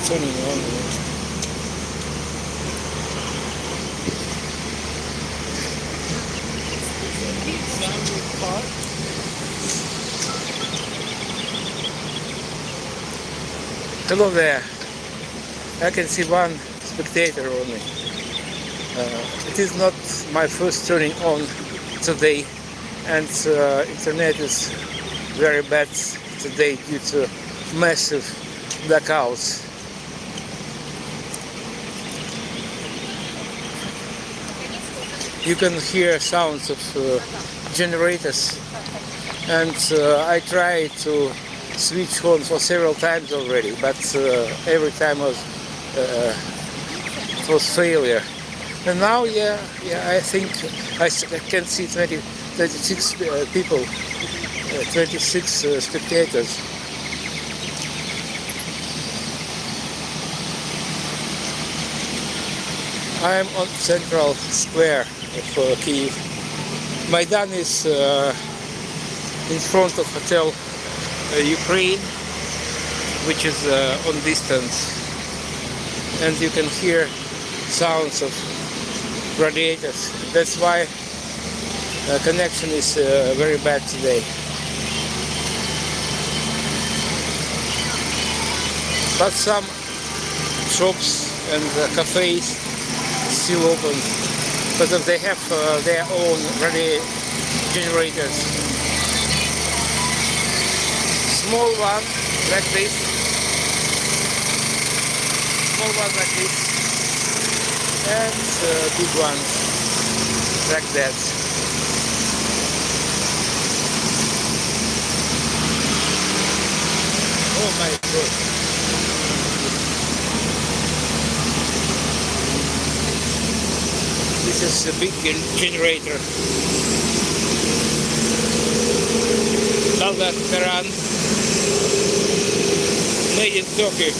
turning on. Hello there. I can see one spectator only. It is not my first turning on today, and internet is very bad today due to massive blackouts. You can hear sounds of generators, and I tried to switch on for several times already, but every time it was failure. And now, I think I can see 26 people, 26 spectators. I am on central square of Kyiv. Maidan is in front of Hotel Ukraine, which is on distance, and you can hear sounds of radiators. That's why connection is very bad today. But some shops and cafes still open because they have their own generators. Small one like this, and big ones like that. Oh my God! This is a big generator. Karan, made in Turkey.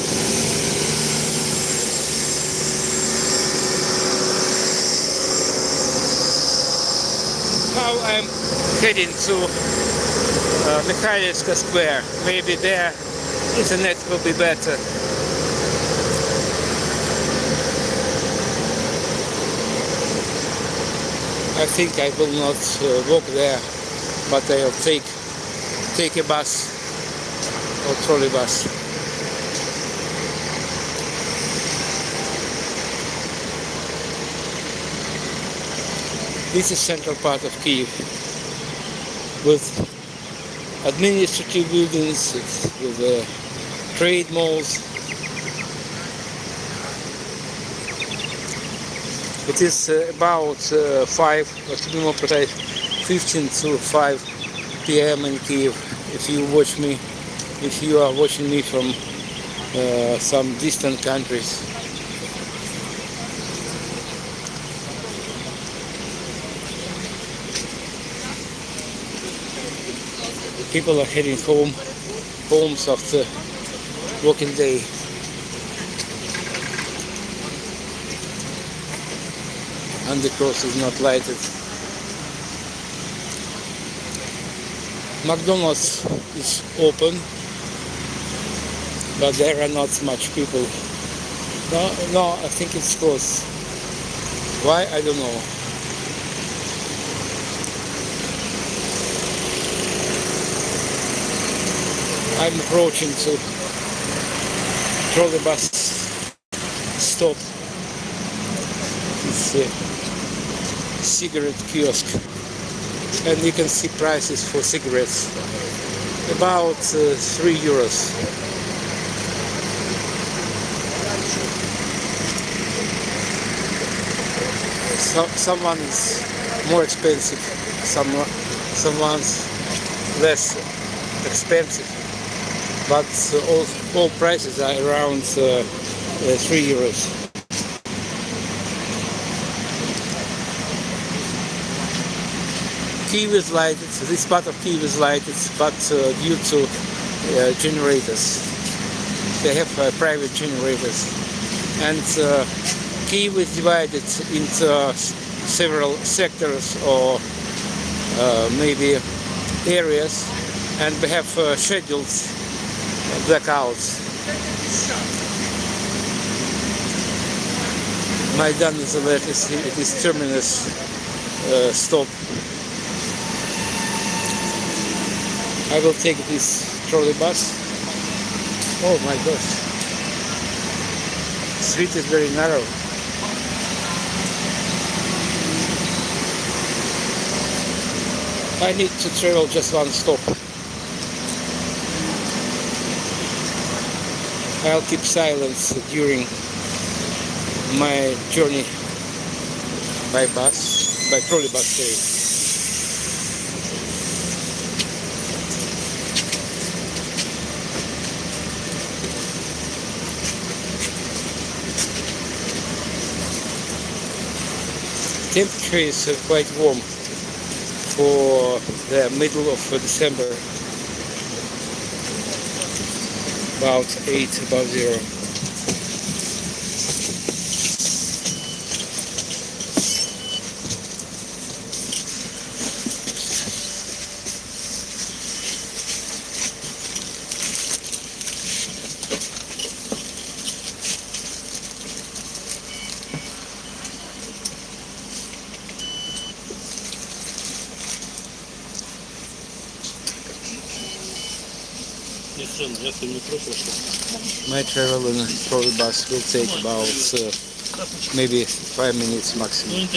Now I'm heading to Mikhailivska Square. Maybe there internet will be better. I think I will not walk there, but I'll take a bus or trolley bus. This is central part of Kyiv, with administrative buildings, with trade malls. It is about 5, or to be more precise, 15 to 5 p.m. in Kyiv. If you are watching me from some distant countries. People are heading homes after working day. And the cross is not lighted. McDonald's is open, but there are not much people. No, I think it's closed. Why? I don't know. I'm approaching to trolley bus stop. It's a cigarette kiosk, and you can see prices for cigarettes. About 3 euros. Someone is more expensive, someone's less expensive. But all prices are around 3 euros. Kyiv is lighted, this part of Kyiv is lighted, but due to generators. They have private generators. And Kyiv is divided into several sectors or maybe areas, and we have scheduled blackouts. Maidan is it is terminus stop. I will take this trolley bus. Oh my gosh. The street is very narrow. I need to travel just one stop. I'll keep silence during my journey by trolley bus, sorry. Temperature is quite warm for the middle of December, about 8 above zero. My travel in a trolley bus will take about maybe 5 minutes maximum.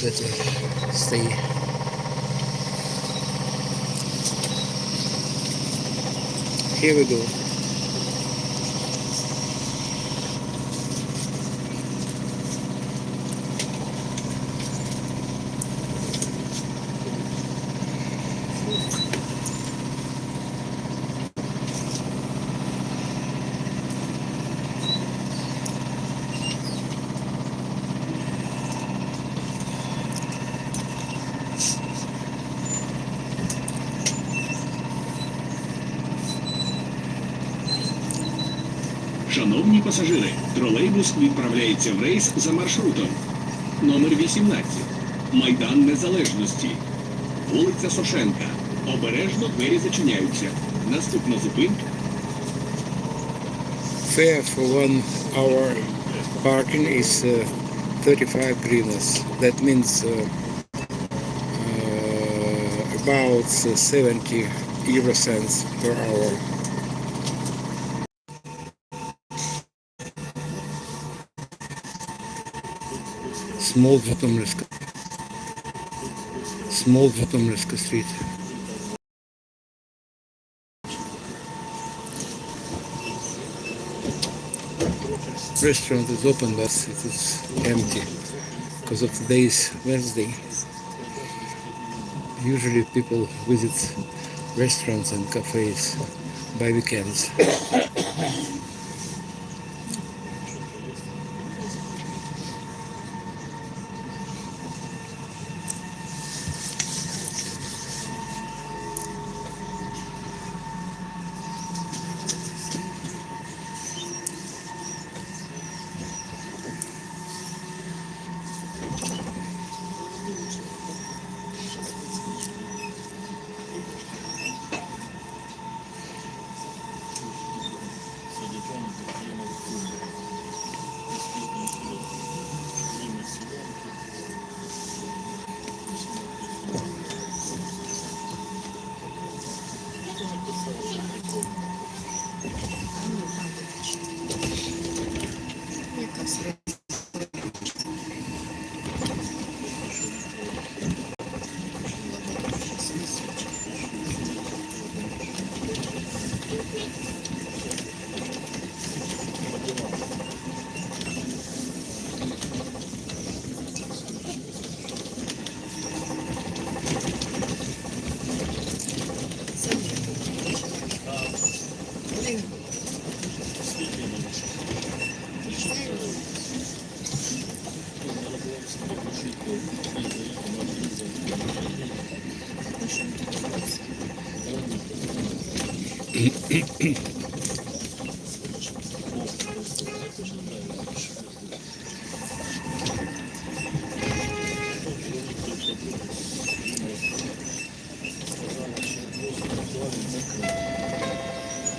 Better stay. Here we go. Шановні пасажири, тролейбус відправляється в рейс за маршрутом. Номер 18. Майдан Незалежності. Вулиця Сошенка. Обережно двері зачиняються. Наступна зупинка. Fare for 1 hour parking is 35 hryvnias. That means about 70 euro cents per hour. Small Житомирska street. Restaurant is open, but it is empty because of today is Wednesday. Usually people visit restaurants and cafes by weekends.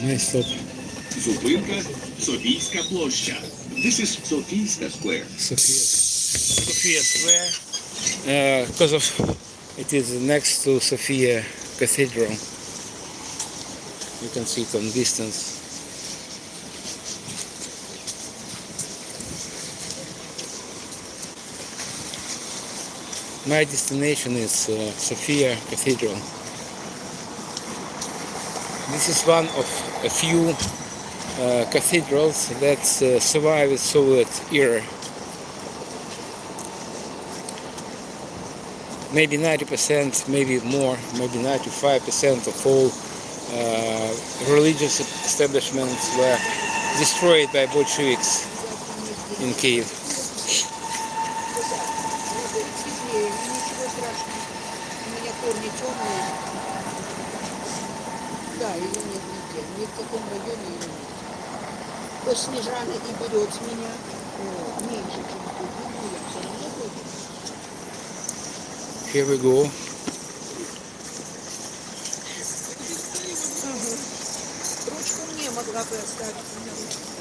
Nice stop. Зупинка Софійська площа. This is Софійська Square. Sophia Square. Because of it is next to Sophia Cathedral. You can see it on distance. My destination is Sophia Cathedral. This is one of a few cathedrals that survived the Soviet era. Maybe 90%, maybe more, maybe 95% of all religious establishments were destroyed by Bolsheviks in Kyiv. Да, или нет, нигде. Ни в каком районе или нет. То Снежана и берет с меня меньше, чем тут. Ну, я все равно буду. Here we go. Ага. Ручку мне могла бы оставить. У меня ручка.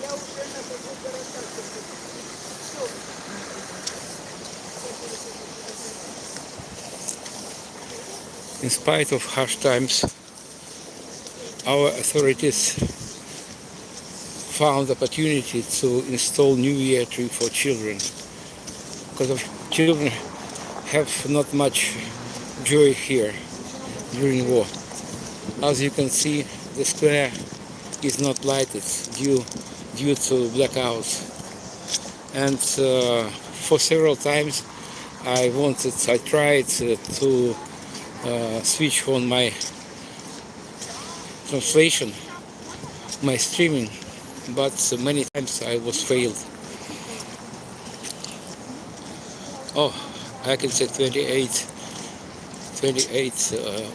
Я уже на такой городах. Все. In spite of harsh times, our authorities found opportunity to install New Year tree for children. Because of children have not much joy here during war. As you can see, the square is not lighted due to blackouts. And for several times I tried to switch on my translation, my streaming, but many times I was failed. Oh, I can say 28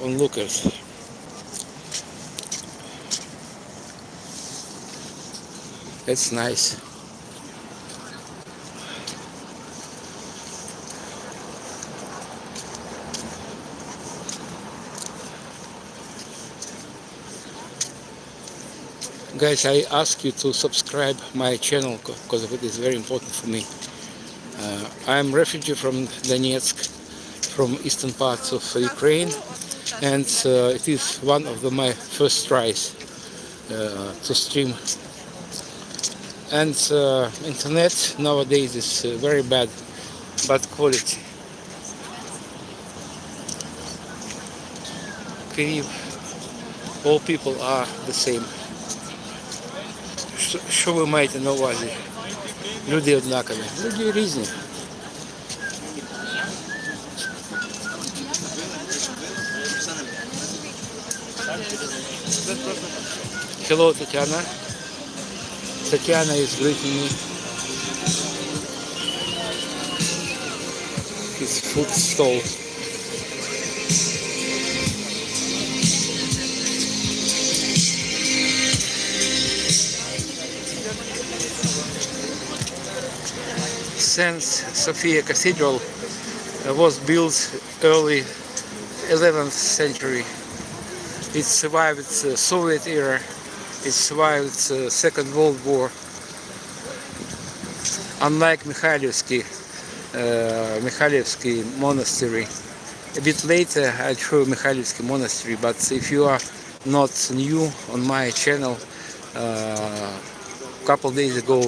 onlookers. That's nice. Guys, I ask you to subscribe my channel because it is very important for me. I am refugee from Donetsk, from eastern parts of Ukraine, and it is one of my first tries to stream. And internet nowadays is very bad quality. Kyiv, all people are the same. Що ви маєте на увазі? Люди однакові. Люди різні. Hello, Tatiana. Tatiana is greeting me. His food stall. St. Sophia Cathedral was built early 11th century. It survived the Soviet era. It survived the Second World War. Unlike Mikhailivsky monastery. A bit later I'll show Mikhailivsky monastery, but if you are not new on my channel, a couple days ago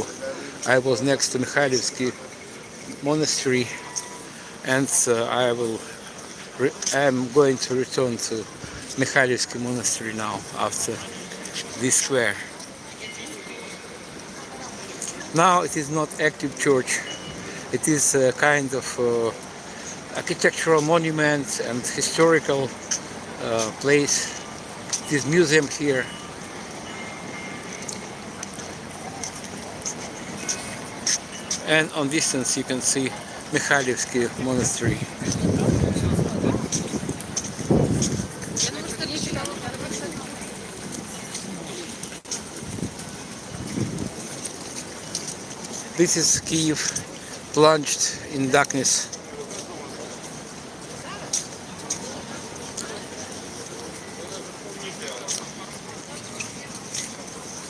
I was next to Mikhailivsky monastery, and I am going to return to Mikhailivsky monastery now after this square. Now it is not active church. It is a kind of architectural monument and historical place. It is museum here. And on distance you can see Mikhailivsky monastery. This is Kyiv, plunged in darkness.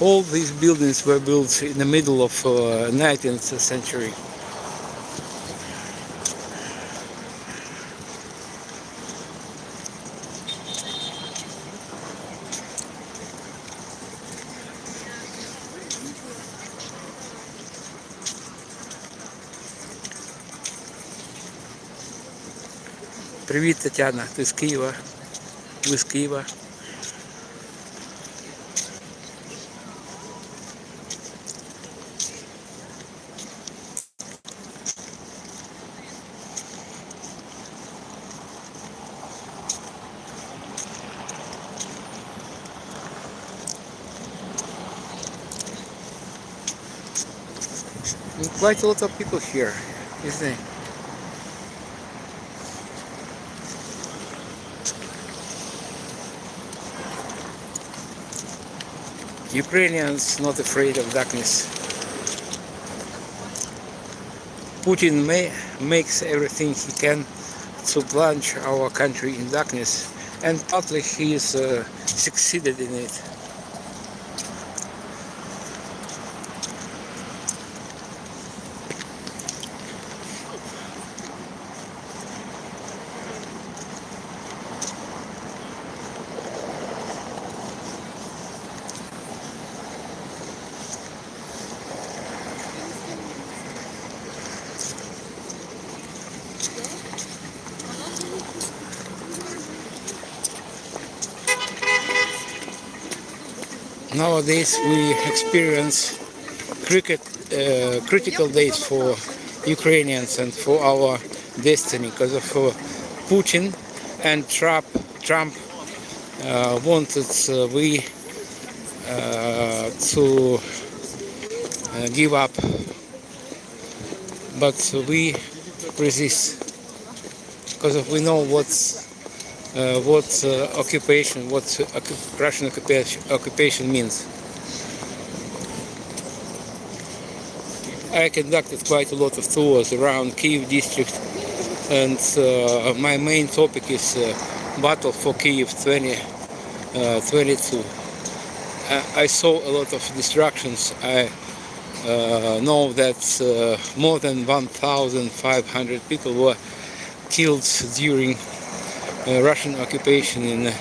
All these buildings were built in the middle of 19th century. Привіт, Тетяна, ти з Києва? Ви з Києва? Quite a lot of people here, isn't it? Ukrainians not afraid of darkness. Putin makes everything he can to plunge our country in darkness, and partly he is succeeded in it. Nowadays we experience critical days for Ukrainians and for our destiny because of Putin and Trump wanted we to give up, but we resist because we know what Russian occupation means. I conducted quite a lot of tours around Kyiv district, and my main topic is battle for Kyiv 2022. I saw a lot of destructions. I know that more than 1,500 people were killed during Russian occupation in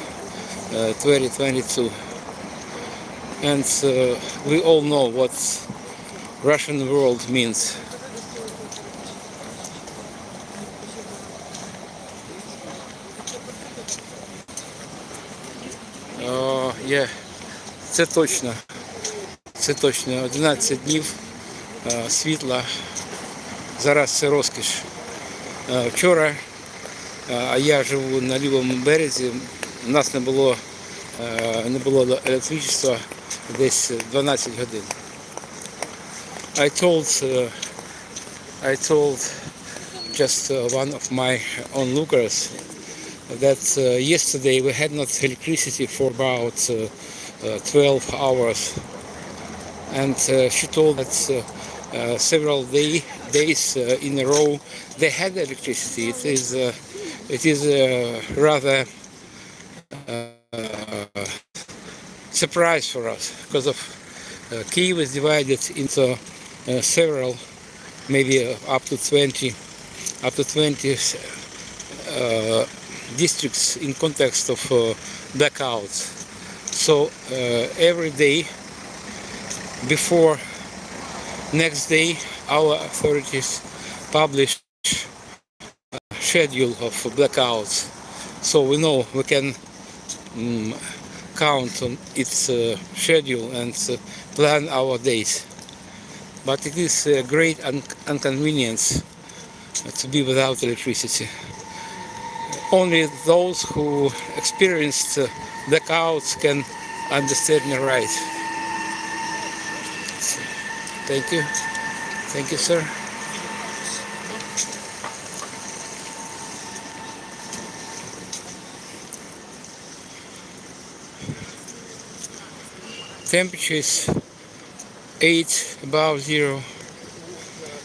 2022, and we all know what Russian world means. Це точно 11 днів світла, зараз це розкіш. Вчора, а я живу на лівому березі, у нас не було електричества десь 12 годин. I told just one of my onlookers that yesterday we had not electricity for about 12 hours, and she told that several days in a row they had electricity. It is rather surprise for us because of Kyiv is divided into several, maybe up to 20 districts in context of blackouts. So every day before next day our authorities publish schedule of blackouts, so we know we can count on its schedule and plan our days. But it is a great inconvenience to be without electricity. Only those who experienced blackouts can understand me right. Thank you, sir. Temperature is 8 above zero.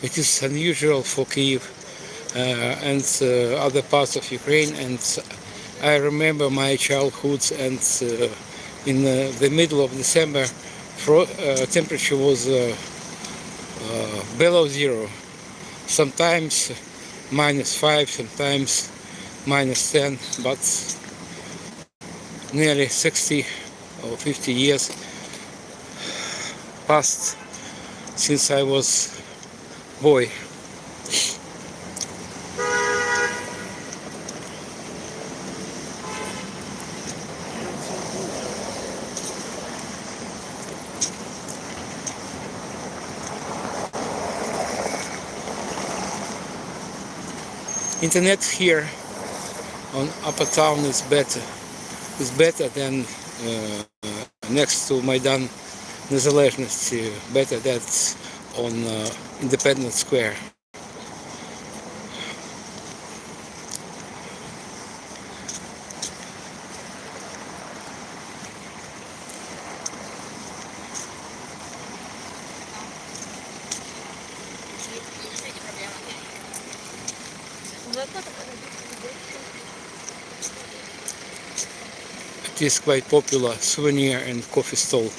It is unusual for Kyiv and other parts of Ukraine, and I remember my childhood, and in the middle of December temperature was below zero, sometimes -5, sometimes -10, but nearly 60 or 50 years passed since I was boy. Internet here on Upper Town is better than next to Maidan Незалежності, better that's on Independence Square. It is quite popular souvenir and coffee stall.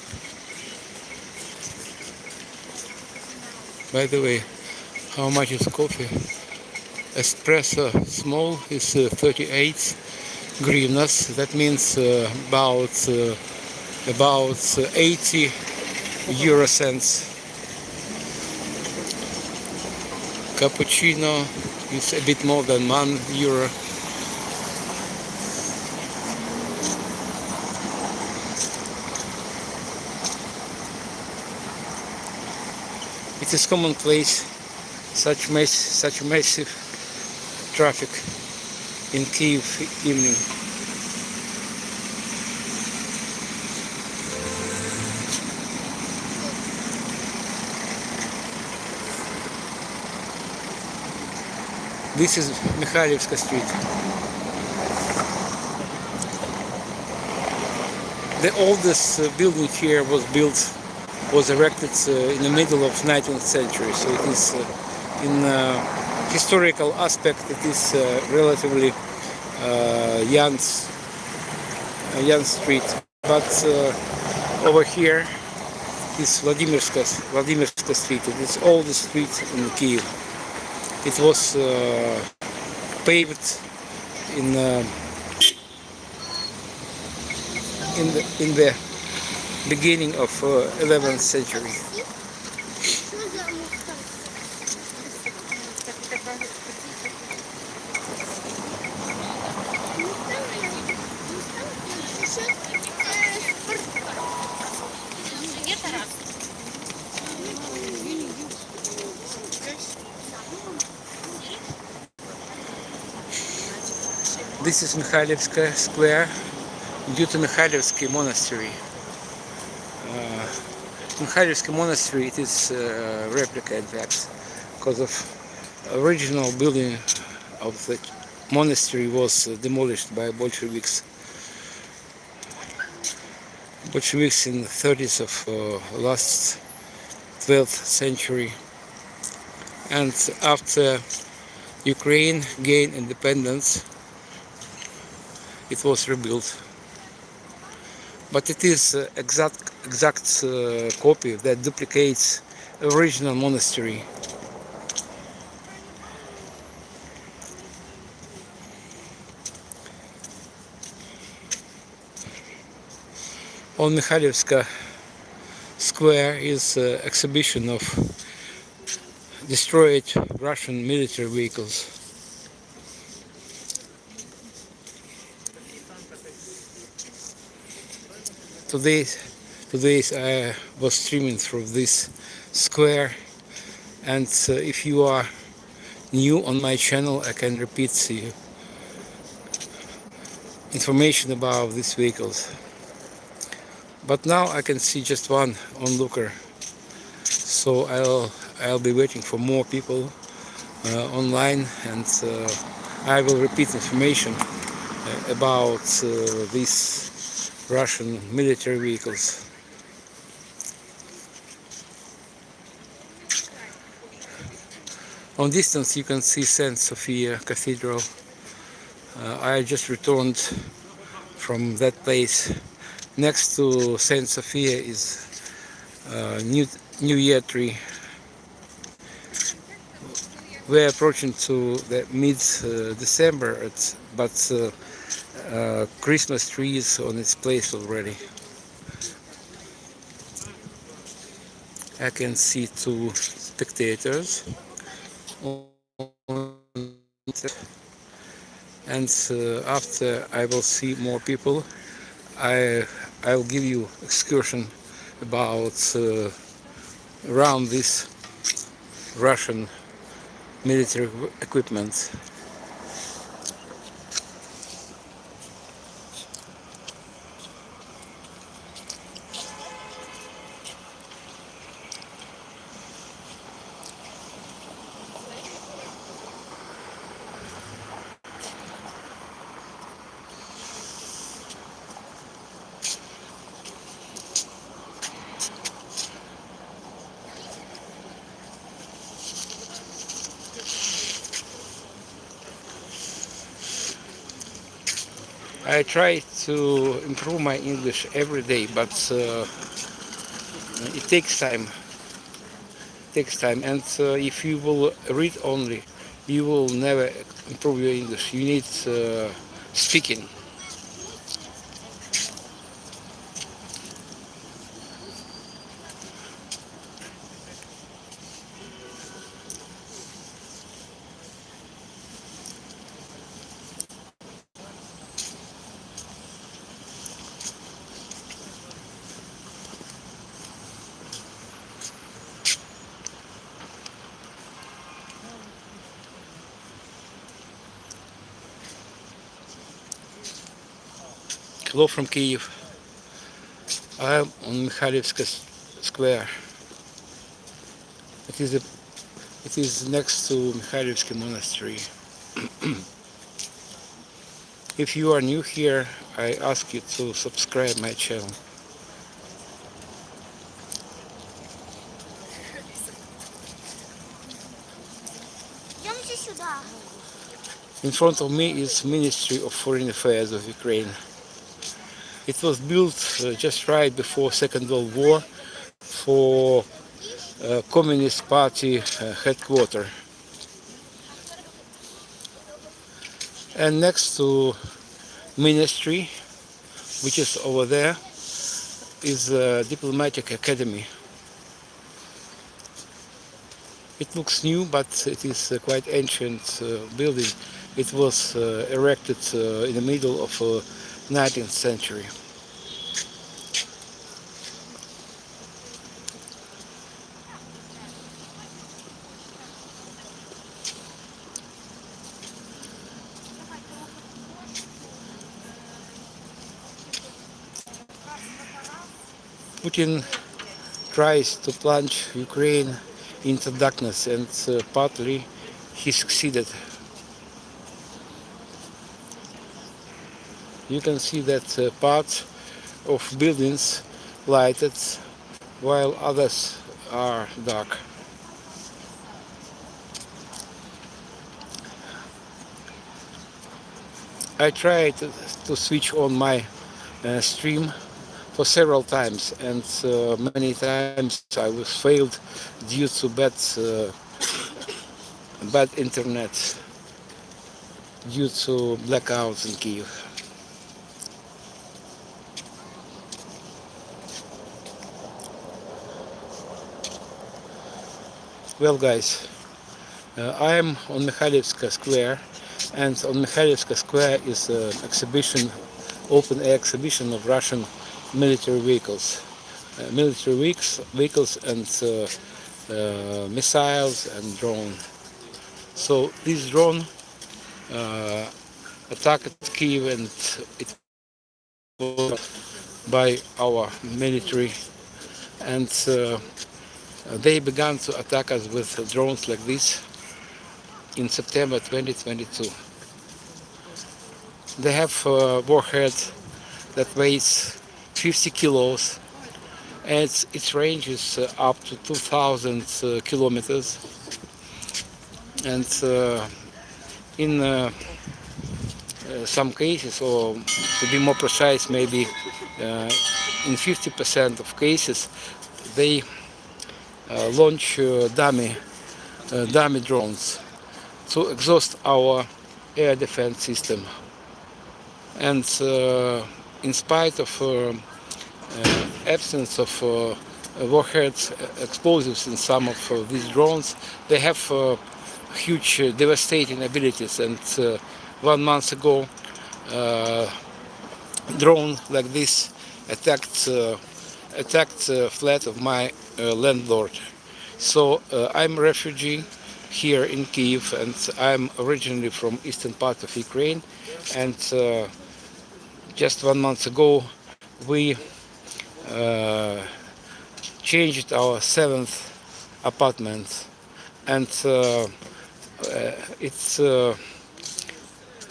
By the way, how much is coffee? Espresso small is 38 hryvnias. That means about 80 euro cents. Cappuccino is a bit more than €1. It is commonplace such massive traffic in Kyiv evening. This is Mikhailivska Street. The oldest building here was erected in the middle of 19th century, so it is in historical aspect it is relatively young street. But over here is Vladimirska Street. It is oldest street in Kyiv. It was paved in the beginning of 11th century. This is Mikhailivska Square due to Mikhailivsky Monastery. Mikhailivsky Monastery, it is a replica, in fact, because of original building of the monastery was demolished by Bolsheviks. Bolsheviks in the 30s of last 12th century, and after Ukraine gained independence, it was rebuilt. But it is exact copy that duplicates original monastery. On Mikhailivska Square is an exhibition of destroyed Russian military vehicles. Today I was streaming through this square, and if you are new on my channel, I can repeat to you information about these vehicles. But now I can see just one onlooker, so I'll be waiting for more people online, and I will repeat information about these Russian military vehicles. On distance you can see St. Sophia Cathedral. I just returned from that place. Next to St. Sophia is New Year tree. We're approaching to the mid-December, but Christmas tree is on its place already. I can see two spectators, and after I will see more people. I'll give you excursion about around this Russian military equipment. I try to improve my English every day, but it takes time. And if you will read only, you will never improve your English. You need speaking. Hello from Kyiv. I am on Mikhailivska Square. It is next to Mikhailivsky Monastery. If you are new here, I ask you to subscribe my channel. In front of me is Ministry of Foreign Affairs of Ukraine. It was built just right before Second World War for Communist Party headquarters. And next to Ministry, which is over there, is a diplomatic academy. It looks new, but it is a quite ancient building. It was erected in the middle of 19th century. Putin tries to plunge Ukraine into darkness, and partly he succeeded. You can see that parts of buildings lighted while others are dark. I tried to switch on my stream for several times, and many times I was failed due to bad internet, due to blackouts in Kyiv. Well, guys, I am on Mikhailivska Square, and on Mikhailivska Square is an exhibition, open air exhibition of Russian military vehicles, and missiles and drones. So this drone attacked Kyiv, and it was by our military, and they began to attack us with drones like this in September 2022. They have a warhead that weighs 50 kilos, and its range is up to 2,000 kilometers. And in some cases, or to be more precise, maybe in 50% of cases, they launch dummy drones to exhaust our air defense system. And in spite of absence of warheads, explosives in some of these drones, they have huge devastating abilities. And 1 month ago, drone like this attacked flat of my landlord. So I'm a refugee here in Kyiv, and I'm originally from eastern part of Ukraine. And just 1 month ago, we changed our seventh apartment, and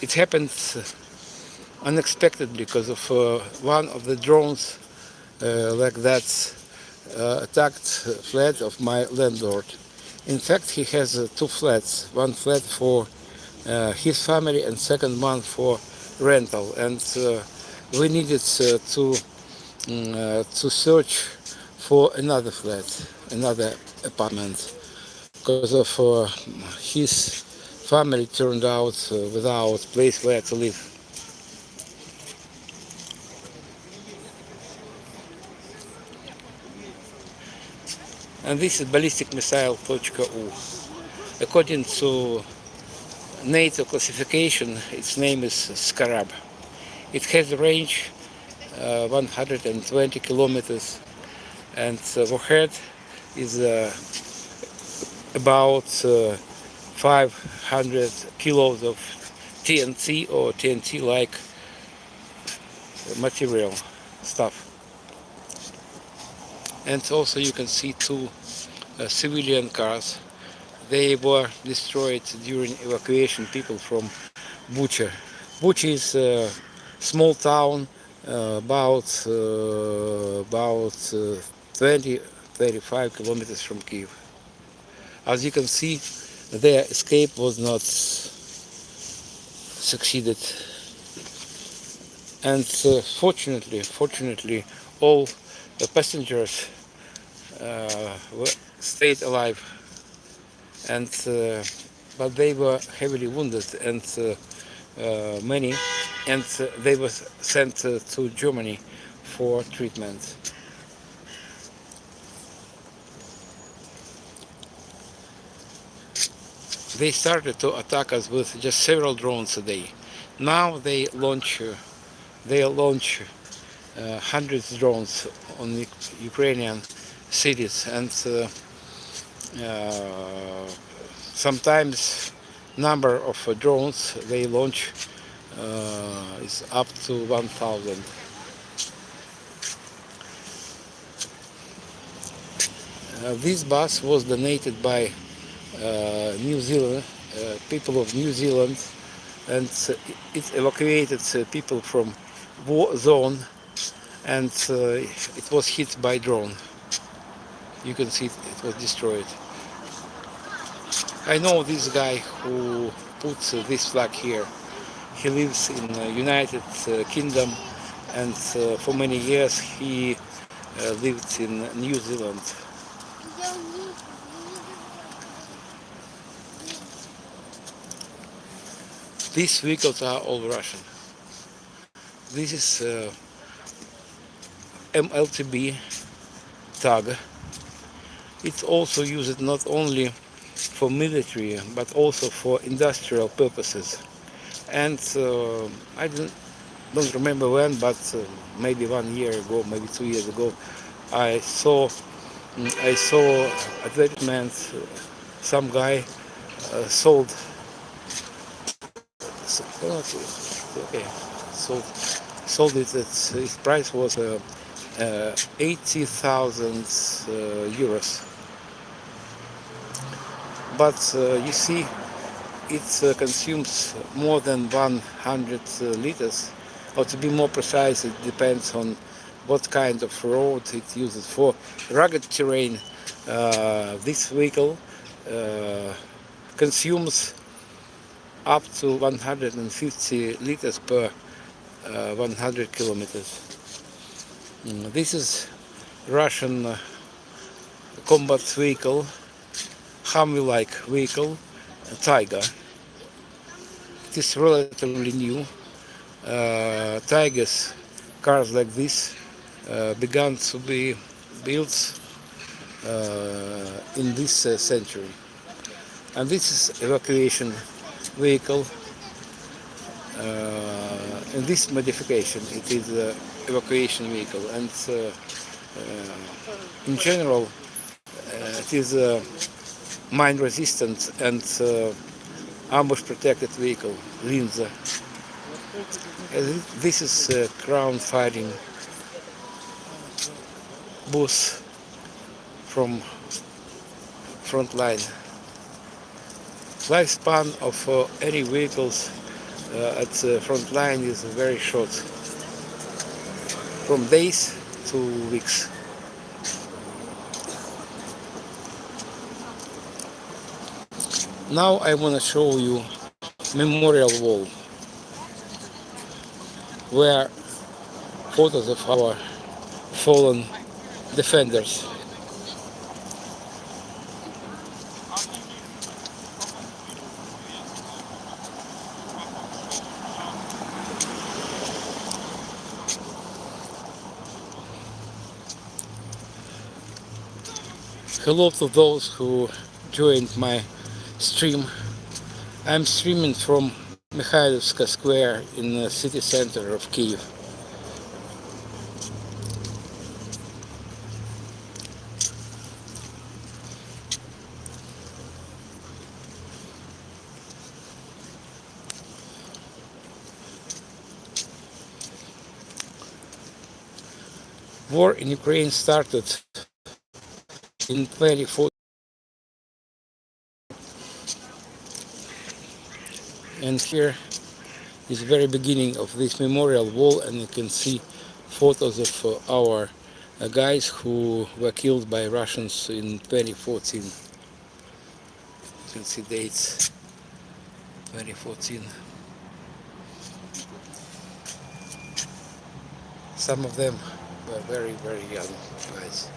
it happened unexpectedly because of one of the drones like that attacked flat of my landlord. In fact, he has two flats, one flat for his family and second one for rental, and we needed to search for another flat, another apartment, because of his family turned out without place where to live. And this is ballistic missile .U. According to NATO classification, its name is Scarab. It has a range 120 kilometers, and warhead is about 500 kilos of TNT or TNT-like material stuff. And also you can see two civilian cars. They were destroyed during evacuation people from Bucha. Bucha is a small town about 20-35 kilometers from Kyiv. As you can see, their escape was not succeeded. And fortunately, all the passengers stayed alive, and but they were heavily wounded, and many, and they were sent to Germany for treatment. They started to attack us with just several drones a day. Now they launch hundreds of drones on Ukrainian cities, and sometimes number of drones they launch is up to 1,000. This bus was donated by New Zealand, people of New Zealand, and it evacuated people from war zone, and it was hit by drone. You can see it was destroyed. I know this guy who put this flag here. He lives in United Kingdom, and for many years he lived in New Zealand. These vehicles are all Russian. This is MLTB tag. It's also used not only for military but also for industrial purposes. And I don't remember when, but maybe 1 year ago, maybe 2 years ago, I saw advertisements. Some guy sold it. Its price was 80,000 euros. But you see, it consumes more than 100 liters, or to be more precise, it depends on what kind of road it uses. For rugged terrain, this vehicle consumes up to 150 liters per 100 kilometers. This is Russian combat vehicle, Humvee-like vehicle, Tiger. It is relatively new. Tigers, cars like this, began to be built in this century. And this is evacuation vehicle. In this modification, it is evacuation vehicle, and in general, it is a mine-resistant and ambush-protected vehicle, Linza. This is a ground-fighting bus from front line. Lifespan of any vehicles at the front line is very short, from days to weeks. Now I want to show you memorial wall, where photos of our fallen defenders. Hello to those who joined my stream. I'm streaming from Mikhailovska Square in the city center of Kyiv. War in Ukraine started in 2014, and here is the very beginning of this memorial wall, and you can see photos of our guys who were killed by Russians in 2014. You can see dates, 2014. Some of them were very, very young guys.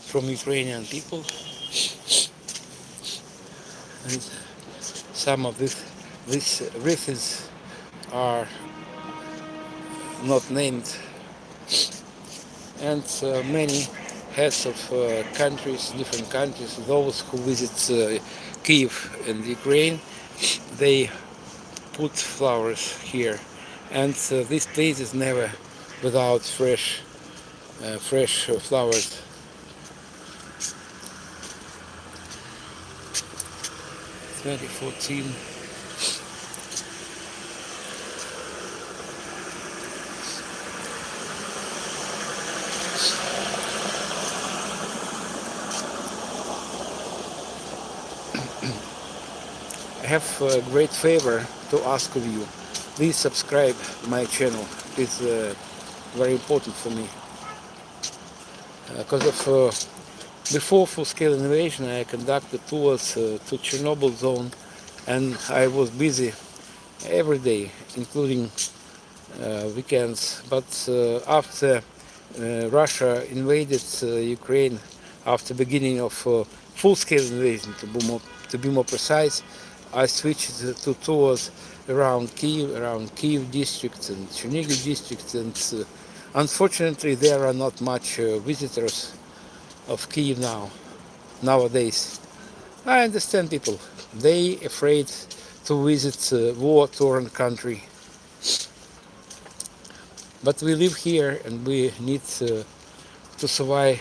From Ukrainian people, and some of these wreaths are not named, and many heads of countries, different countries, those who visit Kyiv and Ukraine, they put flowers here, and this place is never without fresh flowers. 2014. I have a great favor to ask of you. Please subscribe my channel. It's very important for me. Because of before full-scale invasion, I conducted tours to Chernobyl zone, and I was busy every day, including weekends. But after Russia invaded Ukraine, after beginning of full-scale invasion, to be more precise, I switched to tours around Kyiv district and Chernihiv district, and unfortunately there are not much visitors of Kyiv nowadays. I understand people. They afraid to visit a war-torn country. But we live here and we need to survive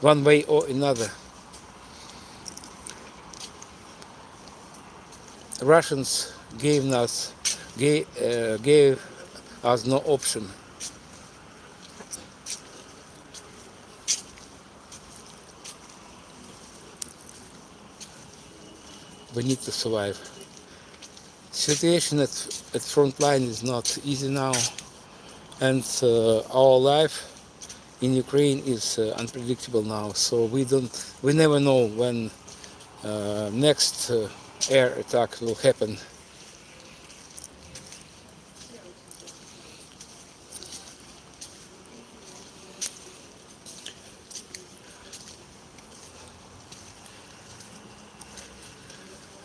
one way or another. The Russians gave us no option. We need to survive. Situation at front line is not easy now, and our life in Ukraine is unpredictable now. So we never know when next air attack will happen.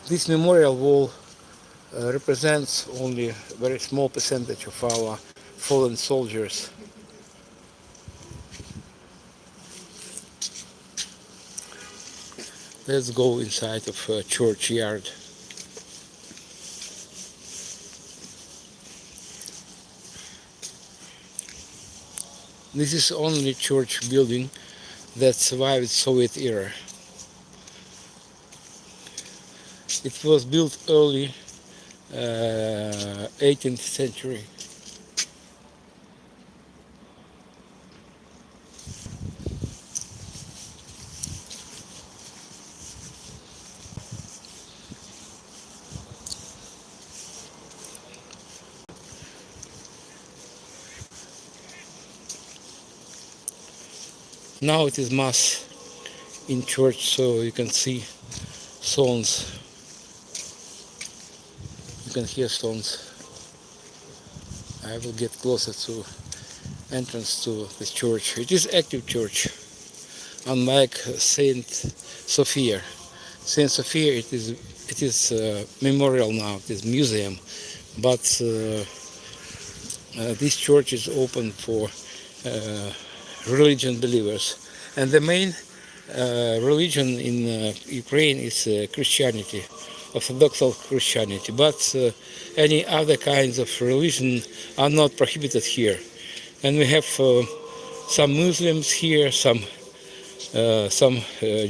This memorial wall represents only a very small percentage of our fallen soldiers. Let's go inside of a churchyard. This is only church building that survived Soviet era. It was built early 18th century. Now it is mass in church, so you can see songs. You can hear songs. I will get closer to entrance to this church. It is active church, unlike Saint Sophia. Saint Sophia, it is memorial now. It is museum, but this church is open for religion believers, and the main religion in Ukraine is Christianity, Orthodox Christianity, but any other kinds of religion are not prohibited here. And we have some Muslims here, some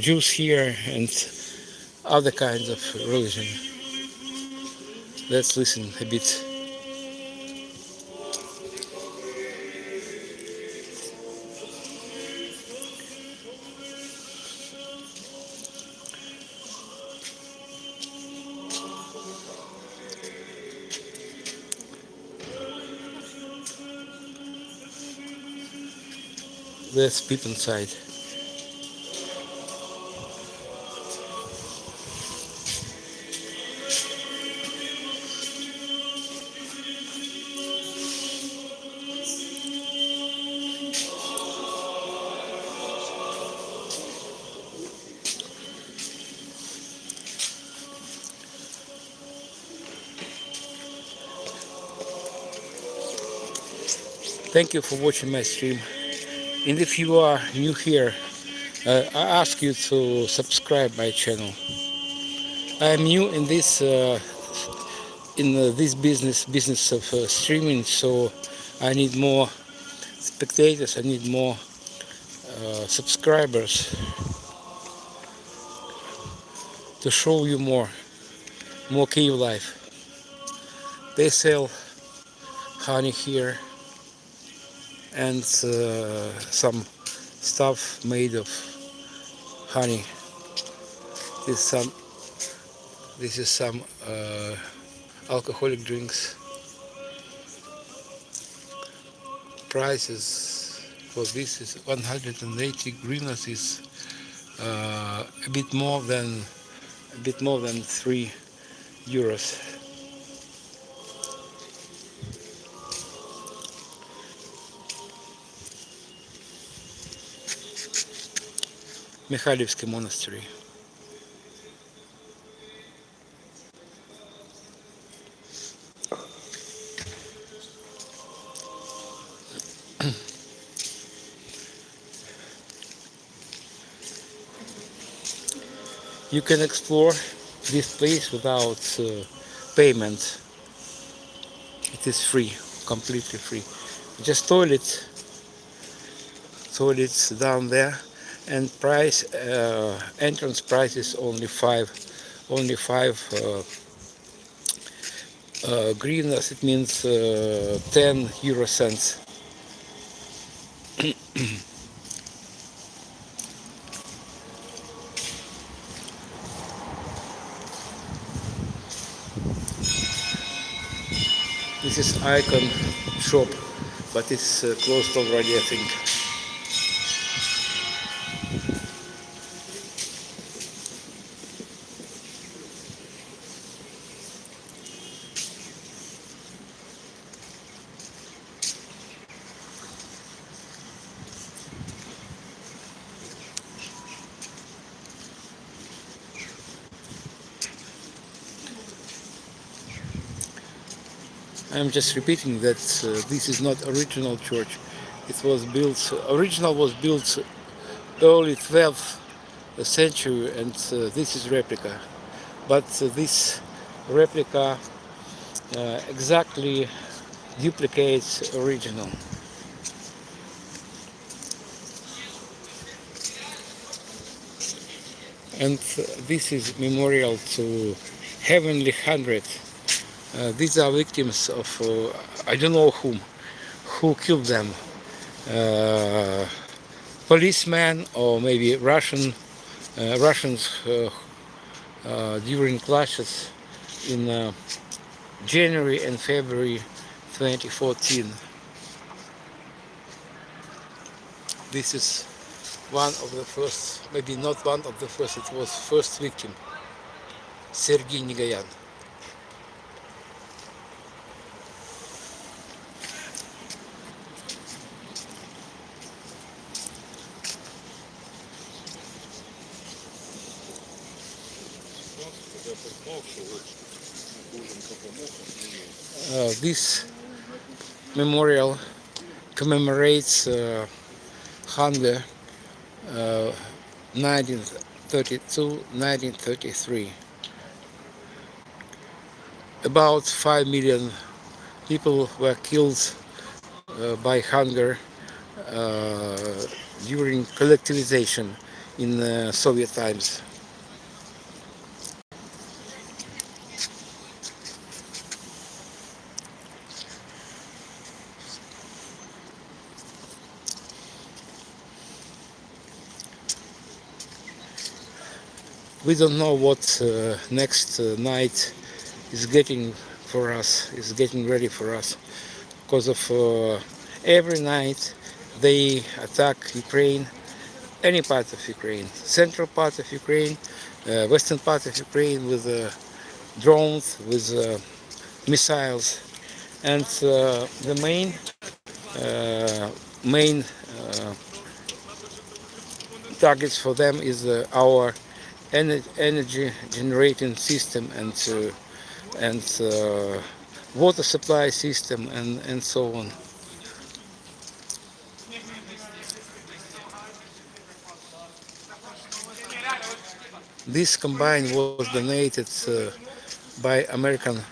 Jews here, and other kinds of religion. Let's listen a bit. Let's peep inside. Thank you for watching my stream. And if you are new here, I ask you to subscribe my channel. I am new in this business of streaming, so I need more spectators. I need more subscribers to show you more Kyiv life. They sell honey here and some stuff made of honey. This is some alcoholic drinks. Prices for this is 180 hryvnias, is a bit more than €3. Mikhailivsky monastery. You can explore this place without payment. It is free, completely free. Just toilets down there, and entrance price is only five hryvnias. It means 10 euro cents. This is Icon shop, but it's closed already, I think. I'm just repeating that this is not original church. It was built, original was built early 12th century, and this is replica. But this replica exactly duplicates original. And this is memorial to Heavenly Hundred. These are victims of I don't know who killed them. Policemen or maybe Russians during clashes in January and February 2014. This is one of the first, maybe not one of the first, it was first victim, Sergei Nigayan. This memorial commemorates hunger 1932-1933. About 5 million people were killed by hunger during collectivization in Soviet times. We don't know what next night is getting for us, is getting ready for us, because of every night they attack Ukraine, any part of Ukraine, central part of Ukraine, western part of Ukraine with drones, with missiles, and the main targets for them is our energy generating system and water supply system and so on. This combine was donated by American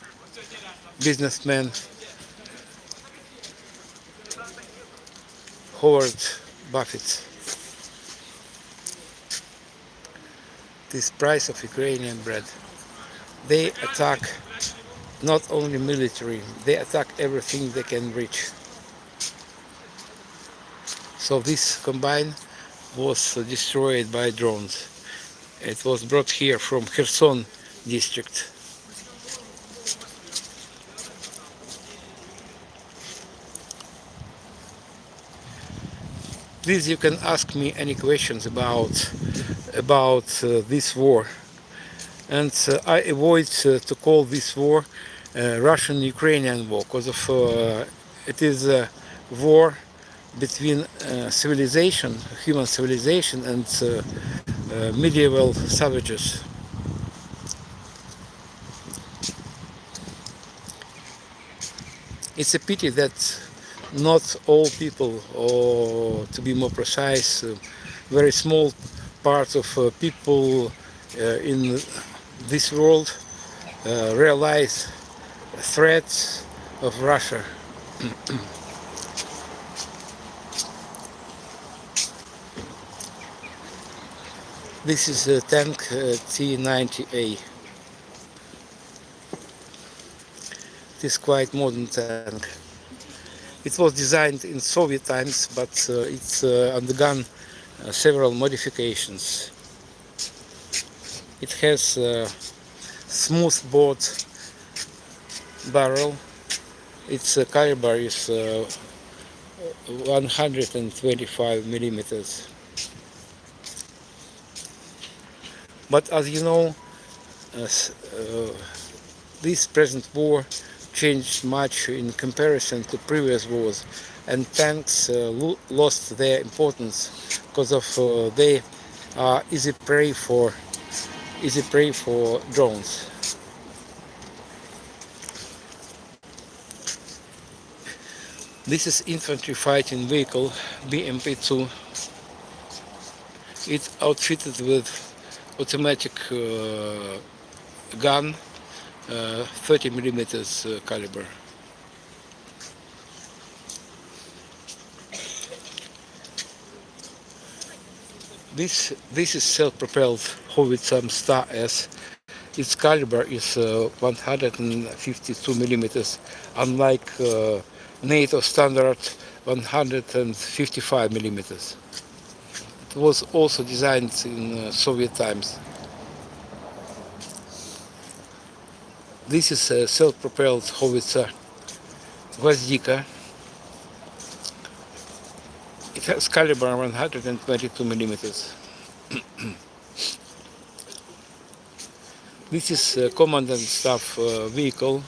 businessman Howard Buffett. This price of Ukrainian bread. They attack not only military, they attack everything they can reach. So this combine was destroyed by drones. It was brought here from Kherson district. Please, you can ask me any questions about this war. And I avoid to call this war Russian-Ukrainian war, because of it is a war between civilization, human civilization, and medieval savages. It's a pity that not all people, or to be more precise, very small part of people in this world realize threats of Russia. This is a tank T-90A. It is quite modern tank. It was designed in Soviet times, but it's undergone several modifications. It has a smooth bore barrel Its caliber is 125 millimeters. But as you know, this present war changed much in comparison to previous wars, and tanks lost their importance because of they are easy prey for drones. This is infantry fighting vehicle BMP-2. It's outfitted with automatic gun, 30 millimeters caliber. This is self-propelled howitzer Star S. Its caliber is 152 millimeters, unlike NATO standard 155 millimeters. It was also designed in Soviet times. This is a self-propelled howitzer Gvozdika. It has caliber 122 millimeters. This is a command and staff vehicle.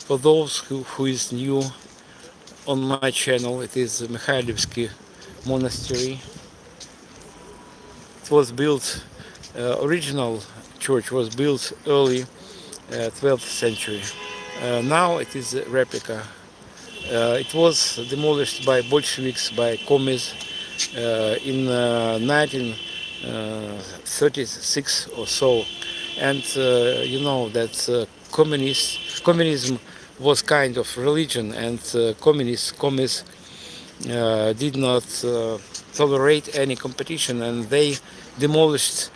For those who is new on my channel, it is Mikhailivsky Monastery. It was built, original church was built early 12th century. Now it is a replica. It was demolished by Bolsheviks, by commies in 1936 or so. And you know that communism was kind of religion, and commies did not tolerate any competition, and they demolished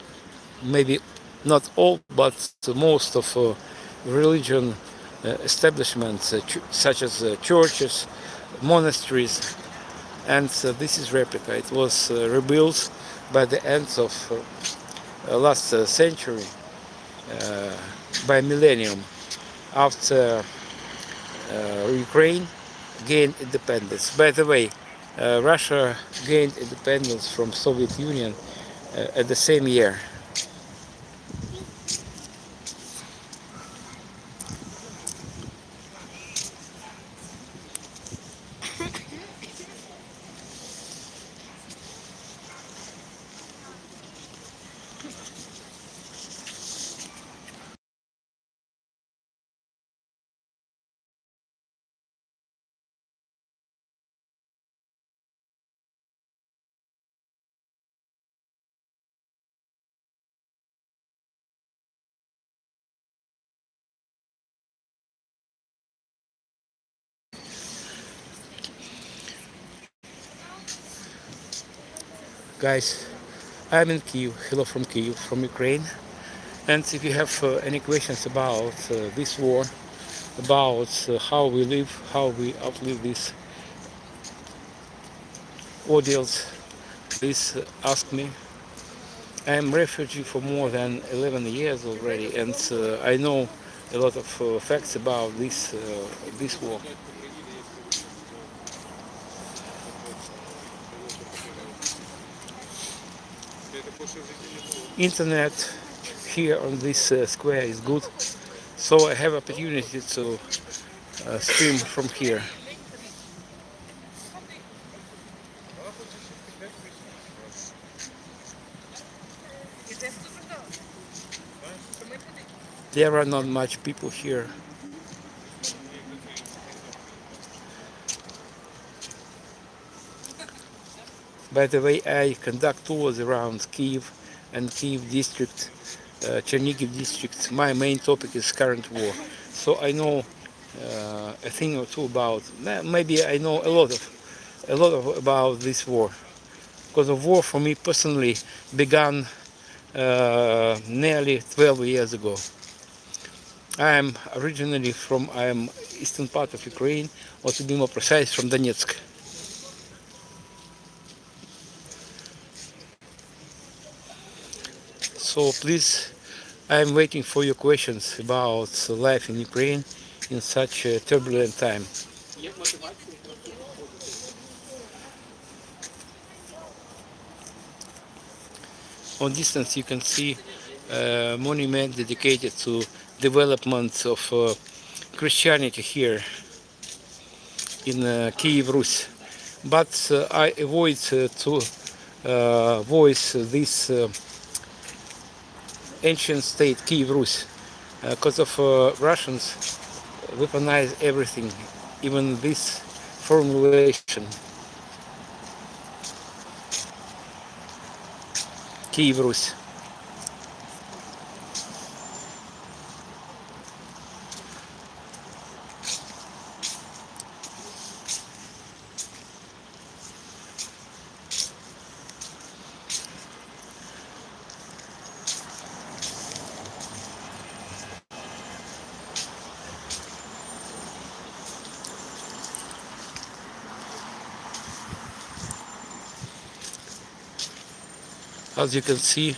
maybe not all but most of religion establishments such as churches, monasteries, and this is replica. It was rebuilt by the end of last century, by millennium, after Ukraine gained independence. By the way, Russia gained independence from Soviet Union at the same year. Guys, I'm in Kyiv. Hello from Kyiv, from Ukraine. And if you have any questions about this war, about how we live, how we outlive these ordeals, please ask me. I am refugee for more than 11 years already, and I know a lot of facts about this war. Internet here on this square is good, so I have opportunity to stream from here. There are not much people here. By the way, I conduct tours around Kyiv and Kyiv district, Chernihiv district. My main topic is current war, so I know a thing or two about. Maybe I know a lot about this war, because the war for me personally began nearly 12 years ago. I am originally from eastern part of Ukraine, or to be more precise, from Donetsk. So please, I'm waiting for your questions about life in Ukraine in such a turbulent time. On distance you can see a monument dedicated to development of Christianity here in Kyiv, Rus. But I avoid to voice this ancient state Kyiv, Rus, because of Russians weaponize everything, even this formulation Kyiv, Rus. As you can see,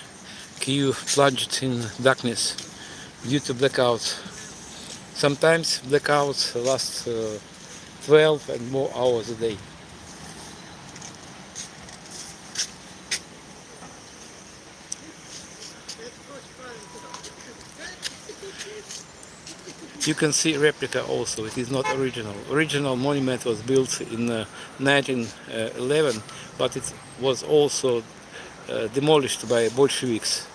Kyiv plunged in darkness due to blackouts. Sometimes blackouts last 12 and more hours a day. You can see replica also, it is not original. Original monument was built in 1911, but it was also demolished by Bolsheviks.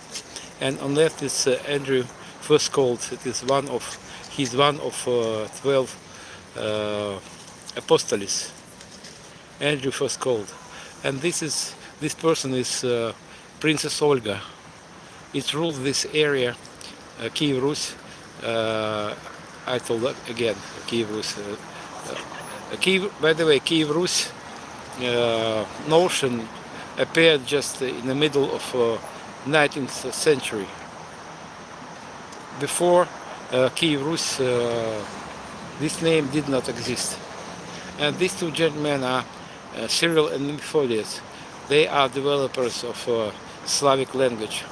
And on left is Andrew first called. He's one of 12 apostles. Andrew first called, and this person is Princess Olga. It ruled this area, Kyiv Rus. I told that again, Kyiv Rus. By the way, Kyiv Rus notion appeared just in the middle of 19th century. Before Kyiv Rus, this name did not exist. And these two gentlemen are Cyril and Methodius. They are developers of Slavic language.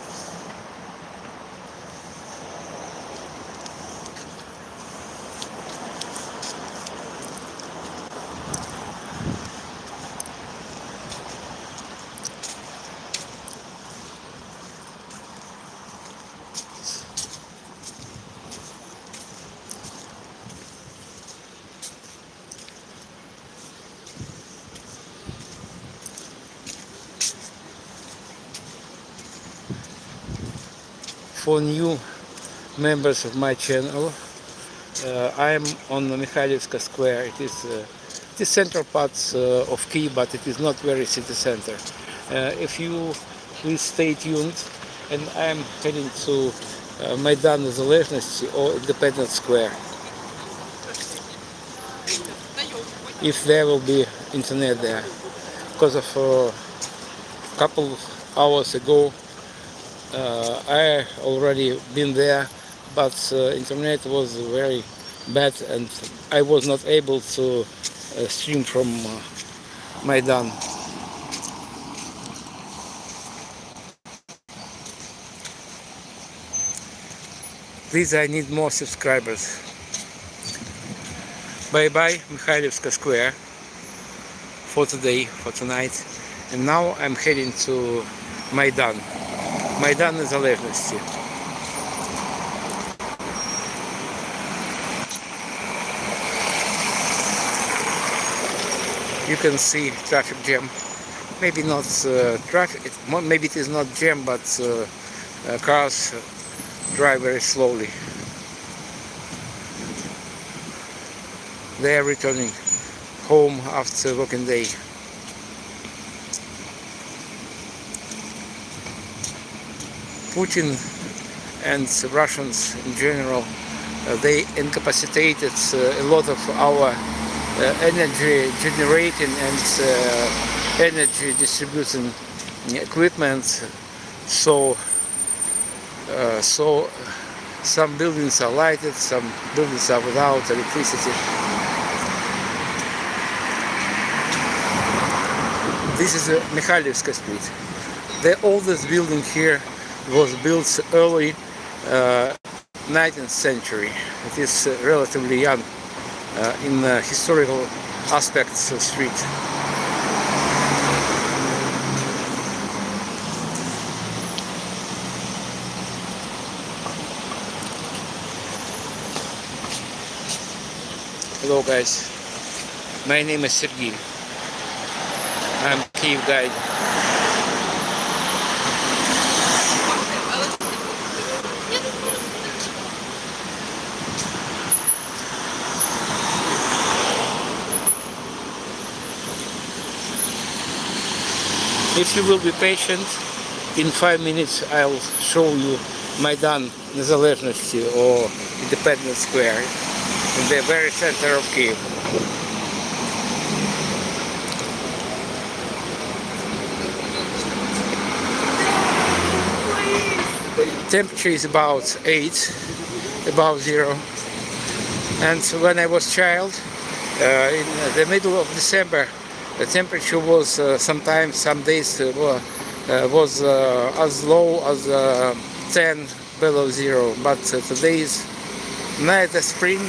For new members of my channel, I am on Mikhailivska Square. It is the central part of Kyiv, but it is not very city center. If you please stay tuned, and I am heading to Maidan Незалежності or Independence Square. If there will be internet there, because of a couple of hours ago I already been there, but internet was very bad and I was not able to stream from Maidan. Please, I need more subscribers. Bye bye Mikhailivska Square for today, for tonight. And now I'm heading to Maidan. Майдан Незалежності. You can see traffic jam. Maybe not traffic. Maybe it is not jam, but cars drive very slowly. They are returning home after working day. Putin and Russians in general, they incapacitated a lot of our energy generating and energy distributing equipment. So some buildings are lighted, some buildings are without electricity. This is Mikhailivska Street. The oldest building here was built early 19th century. It is relatively young in historical aspects of street. Hello guys, my name is Sergey. I'm Kyiv guide. If you will be patient, in 5 minutes I'll show you Maidan Незалежності or Independence Square in the very center of Kyiv. Temperature is about 8, above 0. And when I was child, in the middle of December, the temperature was sometimes, some days was as low as 10 below 0. But today is neither spring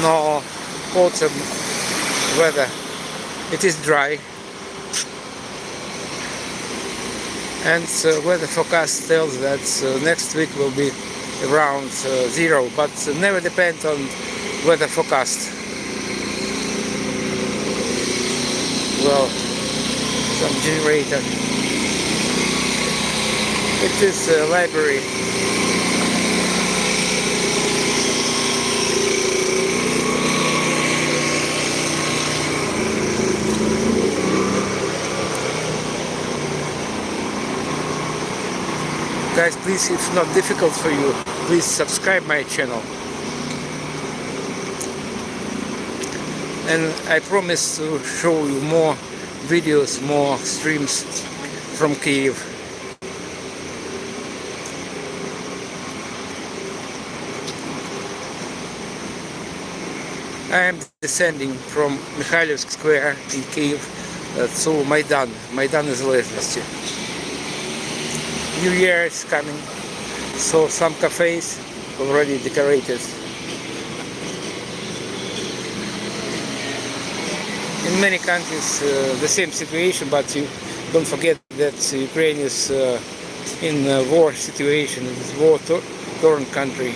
nor autumn weather. It is dry. And weather forecast tells that next week will be around 0, but never depend on weather forecast. Well, some generator. It is a library. Guys, please, if not difficult for you, please subscribe my channel. And I promise to show you more videos, more streams from Kyiv. I am descending from Mikhailivsk Square in Kyiv to Maidan Незалежності. New Year is coming, so some cafes already decorated. In many countries the same situation, but you don't forget that Ukraine is in a war situation. It is a war-torn country,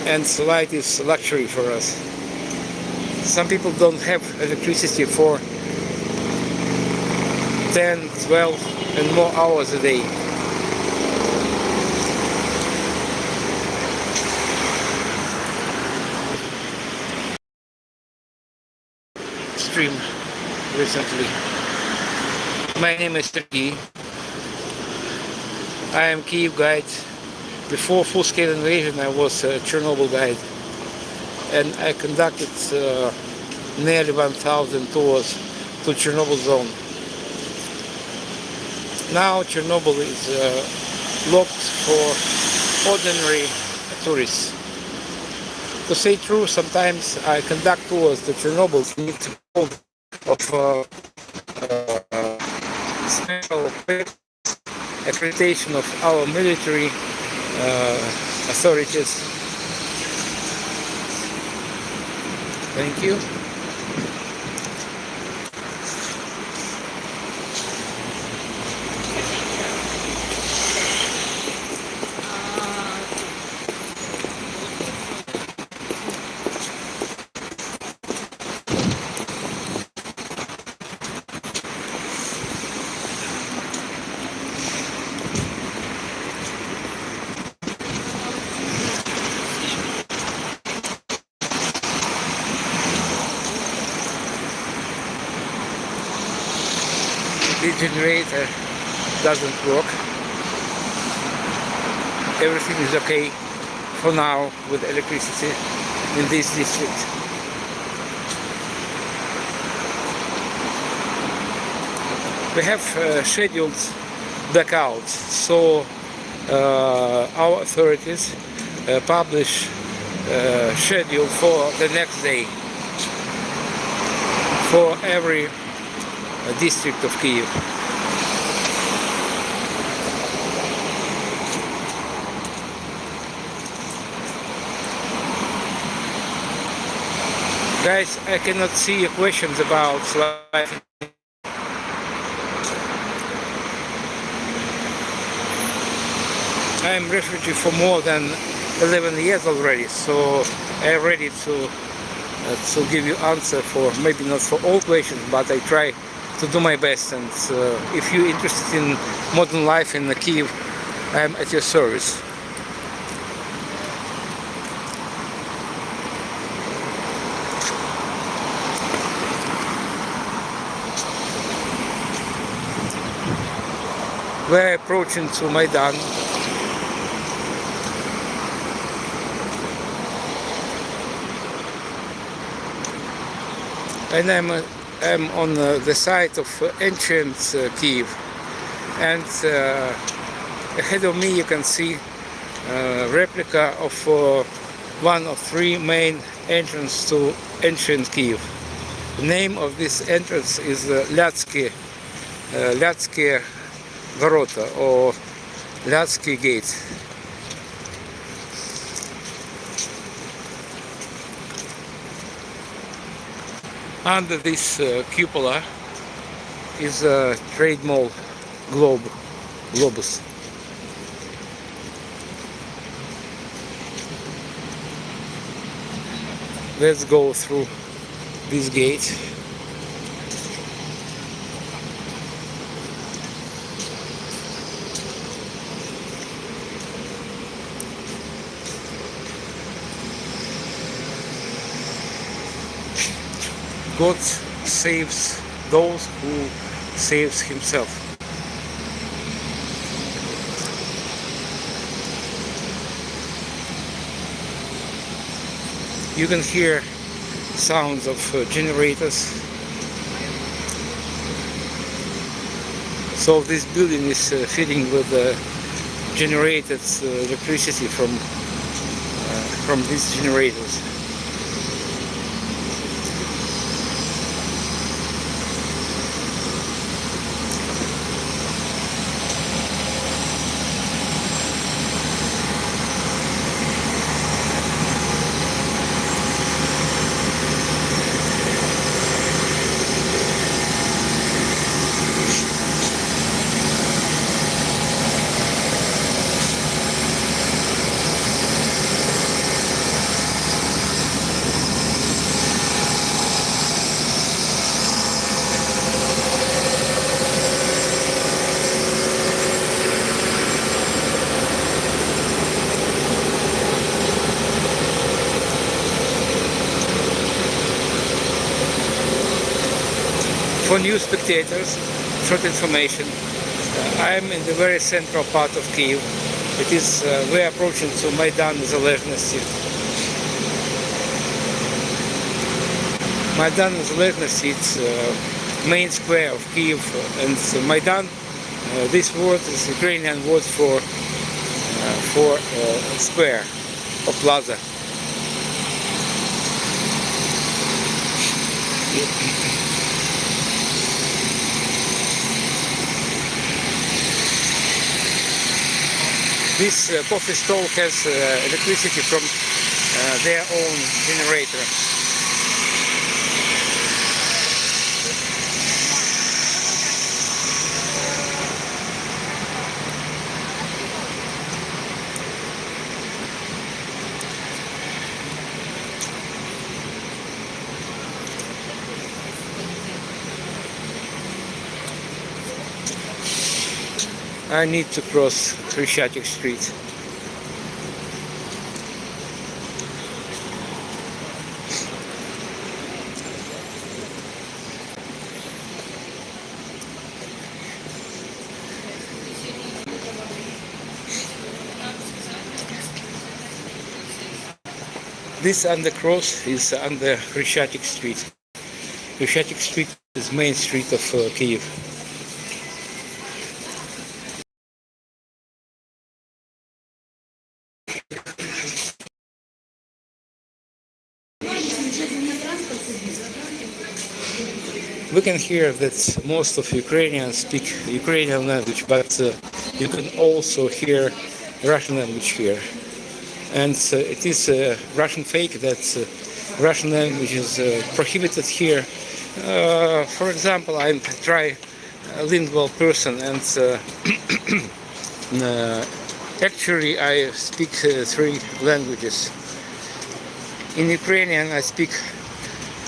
and light is luxury for us. Some people don't have electricity for 10, 12 and more hours a day. Stream recently. My name is Sergey. I am Kyiv guide. Before full-scale invasion I was a Chernobyl guide, and I conducted nearly 1,000 tours to Chernobyl zone. Now Chernobyl is locked for ordinary tourists. To say true, sometimes I conduct tours to Chernobyl need to hold of special accreditation of our military authorities. Thank you. The generator doesn't work. Everything is okay for now with electricity in this district. We have scheduled blackouts, so our authorities publish schedule for the next day for every district of Kyiv. Guys, I cannot see your questions about life. I'm refugee for more than 11 years already, so I'm ready to give you answer for maybe not for all questions, but I try to do my best. And if you're interested in modern life in Kyiv, I'm at your service. We're approaching to Maidan. And I'm on the site of ancient Kyiv, and ahead of me you can see a replica of one of three main entrances to ancient Kyiv. The name of this entrance is Lyadske Varota, or Lyadske Gate. Under this cupola is a trade mall, Globus. Let's go through this gate. God saves those who saves himself. You can hear sounds of generators. So this building is fitting with generated electricity from these generators. For new spectators, short information, I'm in the very central part of Kyiv. It is, we're approaching to Maidan Nезалежності. Maidan Nезалежності, it's main square of Kyiv, and Maidan, this word is Ukrainian word for square or plaza. This coffee stall has electricity from their own generator. I need to cross Treacherous Street. This undercross is under Treacherous Street. Treacherous Street is main street of Kyiv. We can hear that most of Ukrainians speak Ukrainian language, but you can also hear Russian language here. And it is a Russian fake that Russian language is prohibited here. For example, I'm trilingual person, and actually I speak 3 languages. In Ukrainian I speak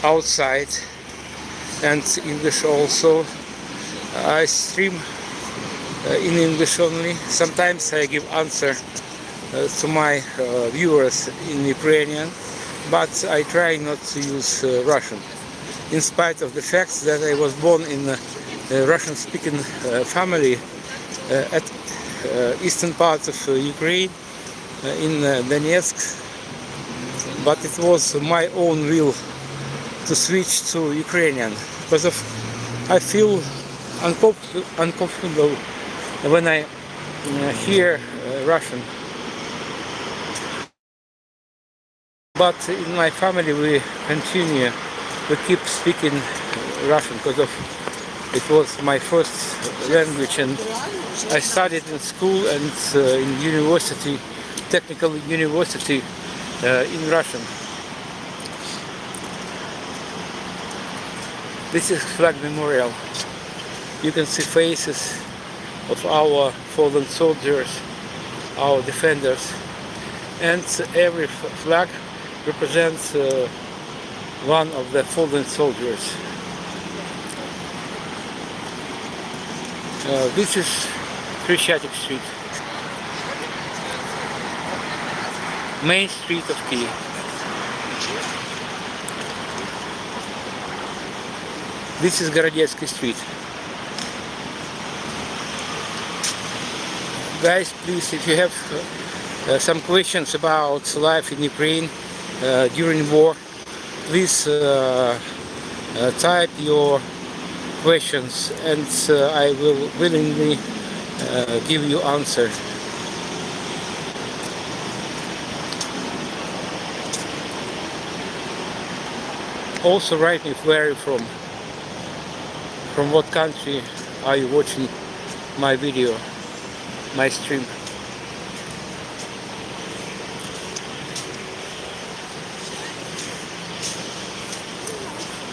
outside, and English also. I stream in English only. Sometimes I give answer to my viewers in Ukrainian, but I try not to use Russian, in spite of the fact that I was born in a Russian-speaking family at eastern part of Ukraine, in Donetsk. But it was my own will to switch to Ukrainian because I feel uncomfortable when I hear Russian. But in my family we keep speaking Russian because it was my first language, and I studied in school and in university, technical university, in Russian. This is flag memorial. You can see faces of our fallen soldiers, our defenders, and every flag represents one of the fallen soldiers. This is Treacherous Street, main street of Kyiv. This is Городецкий Street. Guys, please, if you have some questions about life in Ukraine during war, please type your questions, and I will willingly give you answer. Also write me where you're from. From what country are you watching my video, my stream?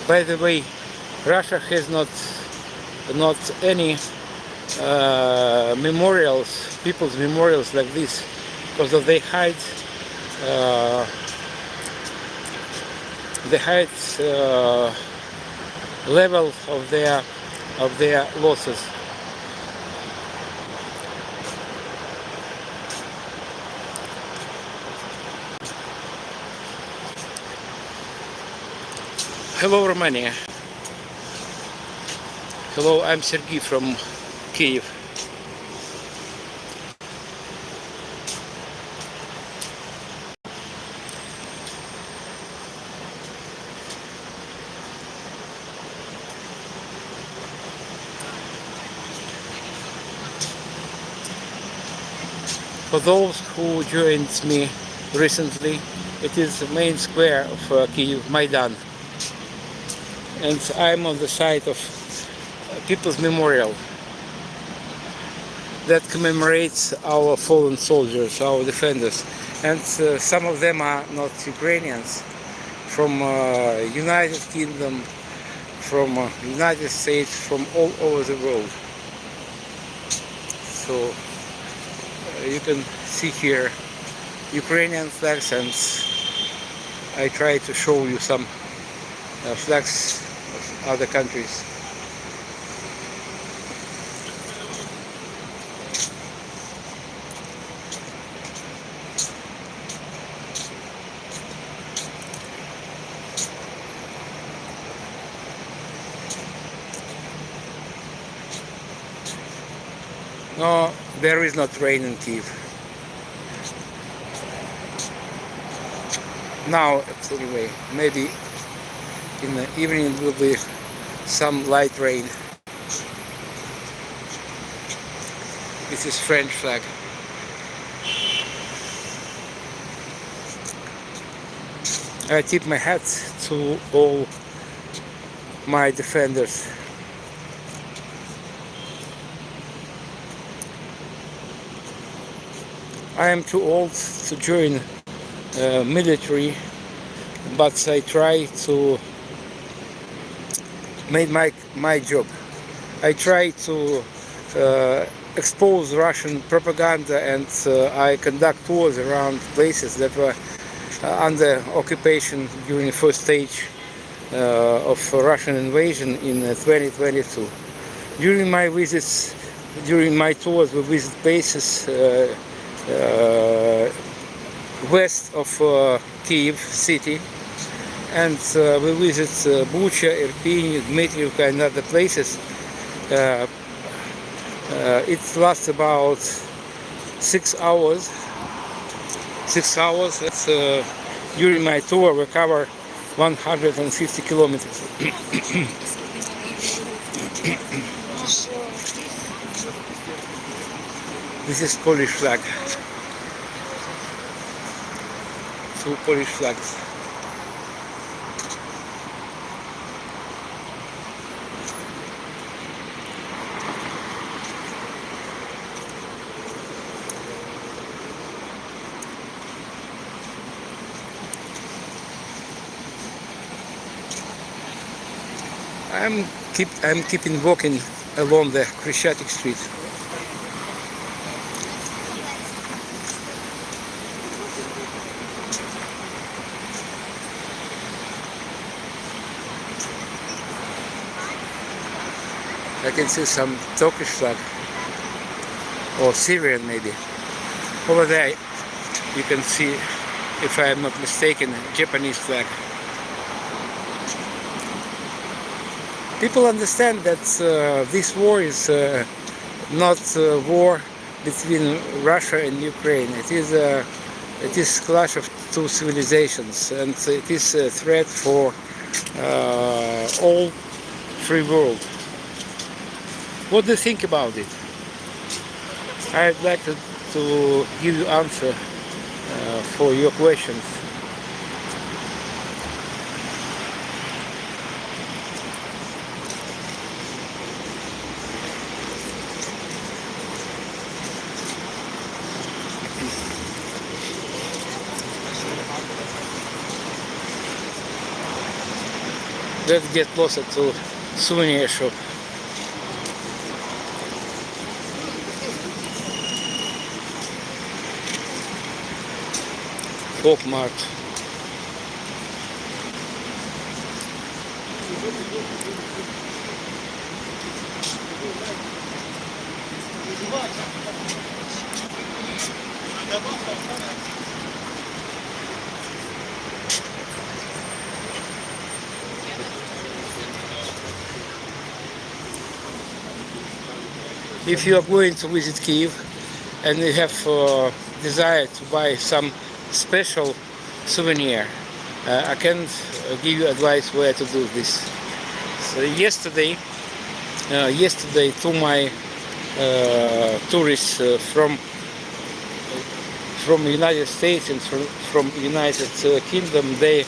By the way, Russia has not any memorials, people's memorials like this, because they hide level of their losses. Hello, Romania. Hello, I'm Sergey from Kyiv. For those who joined me recently, it is the main square of Kyiv, Maidan. And I'm on the site of People's Memorial that commemorates our fallen soldiers, our defenders. And some of them are not Ukrainians, from United Kingdom, from United States, from all over the world. So you can see here Ukrainian flags, and I try to show you some flags of other countries. No, there is not rain in Kyiv. Now, anyway, maybe in the evening will be some light rain. This is French flag. I tip my hat to all my defenders. I am too old to join military, but I try to make my job. I try to expose Russian propaganda, and I conduct tours around places that were under occupation during the first stage of Russian invasion in 2022. During my visits, during my tours, we visit bases west of Kyiv city, and we visit Bucha, Irpin, Dmitrievka and other places. It lasts about 6 hours. 6 hours. It's, during my tour we cover 150 kilometers. This is Polish flag. 2 Polish flags. I'm keeping walking along the Chrestiatic Street. I can see some Turkish flag, or Syrian maybe. Over there you can see, if I am not mistaken, a Japanese flag. People understand that this war is not a war between Russia and Ukraine. It is clash of two civilizations, and it is a threat for all free world. What do you think about it? I'd like to give you answer for your questions. Let's get closer to souvenir shop. Folk Mart. If you are going to visit Kyiv and you have desire to buy some special souvenir, I can give you advice where to do this. So yesterday to my tourists from United States and from United Kingdom, they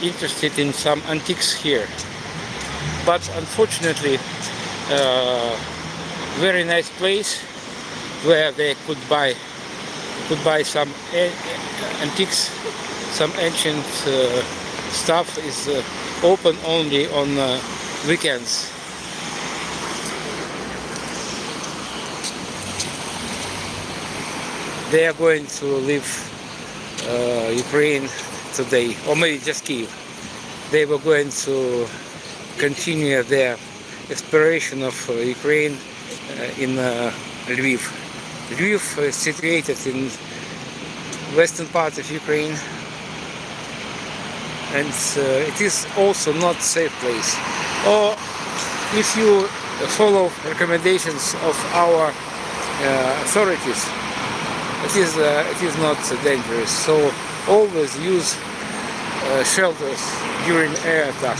interested in some antiques here, but unfortunately very nice place where they could buy some antiques, some ancient stuff is open only on weekends. They are going to leave Ukraine today, or maybe just Kyiv. They were going to continue their exploration of Ukraine in Lviv. Lviv is situated in western part of Ukraine, and it is also not a safe place. Or if you follow recommendations of our authorities, it is not dangerous. So always use shelters during air attack.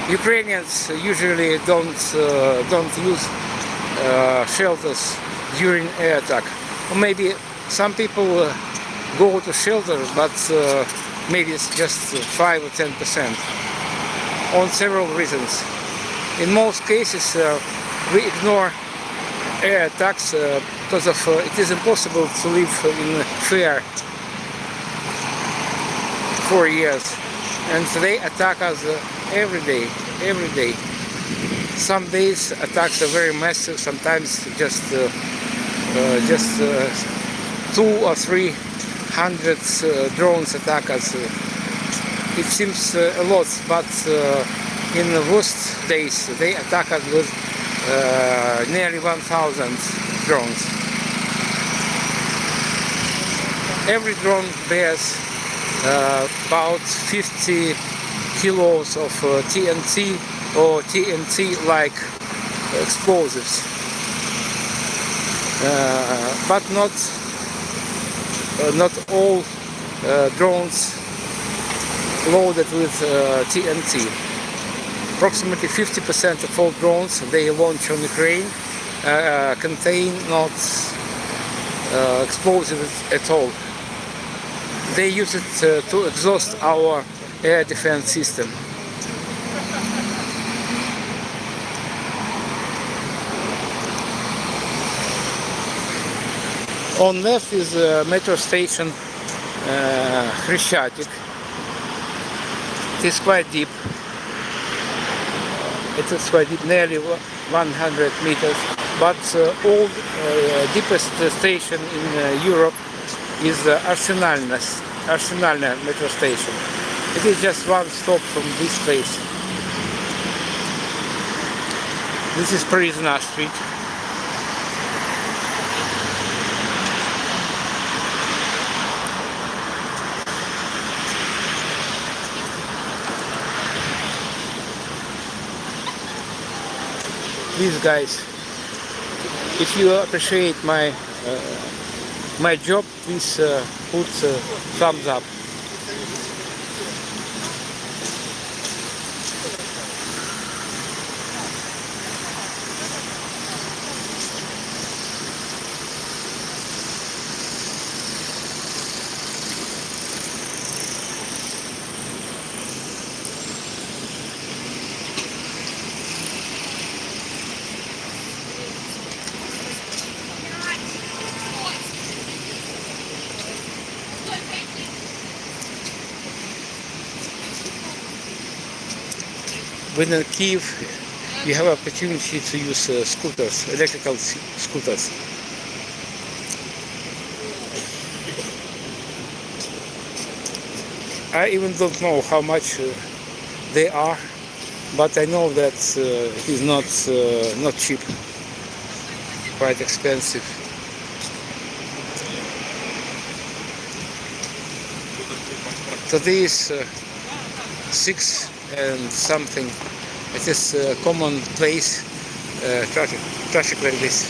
Ukrainians usually don't use shelters during air attack. Or maybe some people go to shelters, but maybe it's just 5 or 10%. On several reasons. In most cases, we ignore air attacks because of it is impossible to live in fear for years, and they attack us every day, every day. Some days attacks are very massive, sometimes just 200 or 300 drones attack us. It seems a lot, but in the worst days they attack us with nearly 1,000 drones. Every drone bears about 50 kilos of TNT or TNT-like explosives, but not all drones loaded with TNT. Approximately 50% of all drones they launch on Ukraine contain not explosives at all. They use it to exhaust our air defense system. On left is a metro station, Kyiv. It is quite deep. It is quite deep, nearly 100 meters. But old deepest station in Europe is Arsenalna metro station. It is just one stop from this place. This is Prisoner Street. Please guys, if you appreciate my job, please put thumbs up. When in Kyiv, you have opportunity to use scooters, electrical scooters. I even don't know how much they are, but I know that it is not cheap, quite expensive. Today is 6 and something. It is a common place, traffic like this.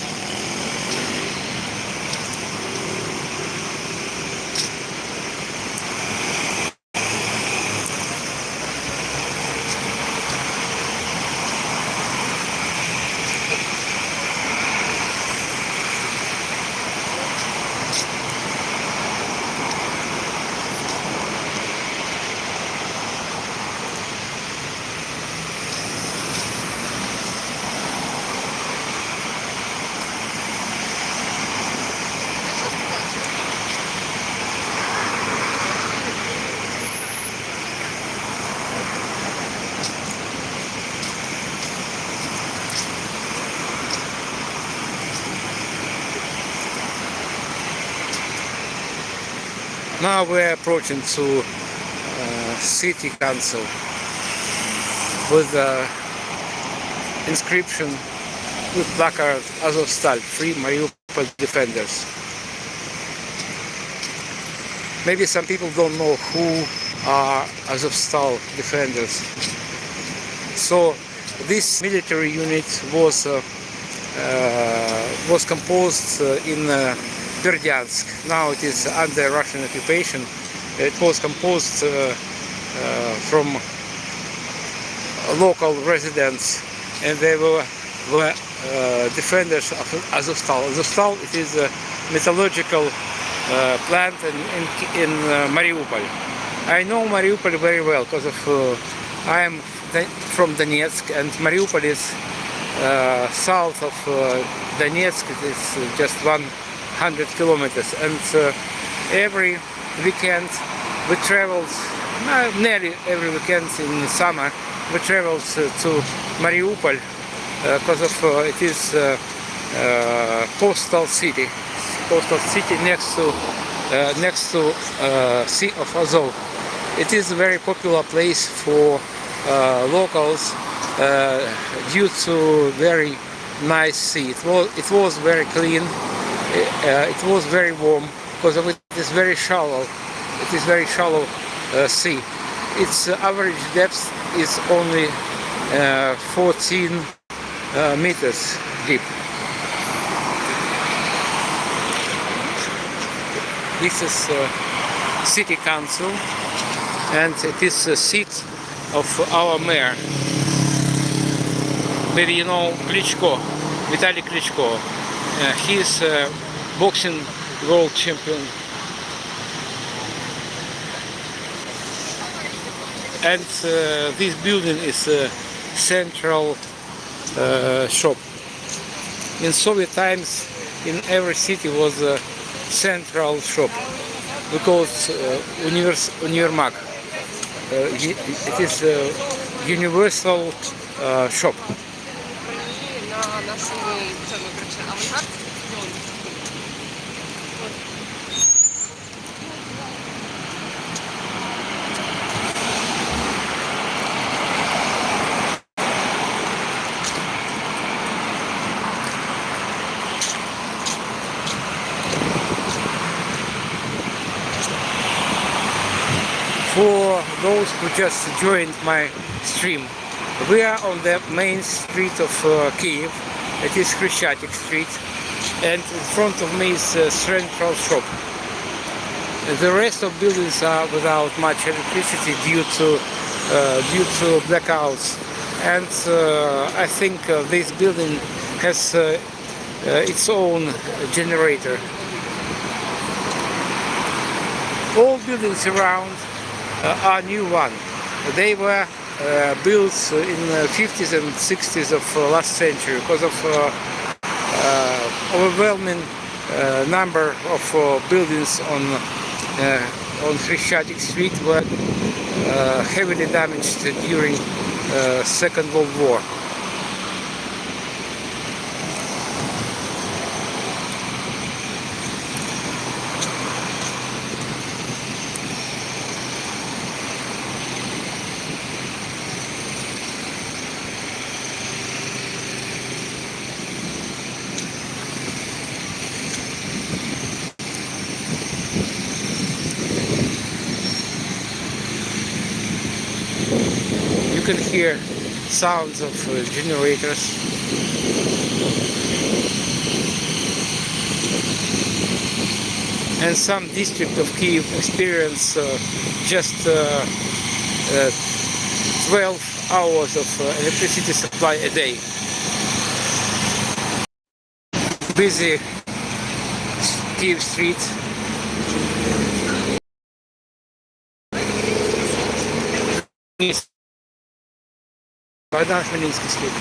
Now we're approaching to city council with inscription with placard Azovstal, free Mariupol defenders. Maybe some people don't know who are Azovstal defenders. So this military unit was composed in Berdyansk. Now it is under Russian occupation. It was composed from local residents, and they were defenders of Azovstal. Azovstal, it is a metallurgical plant in Mariupol. I know Mariupol very well because of I am from Donetsk, and Mariupol is south of Donetsk. It is just 100 kilometers. And every weekend we traveled, nearly every weekend in summer, we traveled to Mariupol because of it is coastal city next to Sea of Azov. It is a very popular place for locals due to very nice sea. It was very clean. It was very warm because of it is very shallow. It is very shallow sea. Its average depth is only 14 meters deep. This is city council, and it is the seat of our mayor. Maybe you know Klitschko, Vitaly Klitschko. He is boxing world champion. And this building is a central shop. In Soviet times, in every city was a central shop. We call it Univermag. It is a universal shop. For those who just joined my stream, we are on the main street of Kyiv. It is Khreshchatyk Street, and in front of me is a central shop. The rest of buildings are without much electricity due to blackouts, and I think this building has its own generator. All buildings around are new one. They were built in the 50s and 60s of last century because of overwhelming number of buildings on Khreshchatyk Street were heavily damaged during Second World War. You can hear sounds of generators. And some district of Kyiv experience just 12 hours of electricity supply a day. Busy Kyiv street. Богдан Хмельницкий street.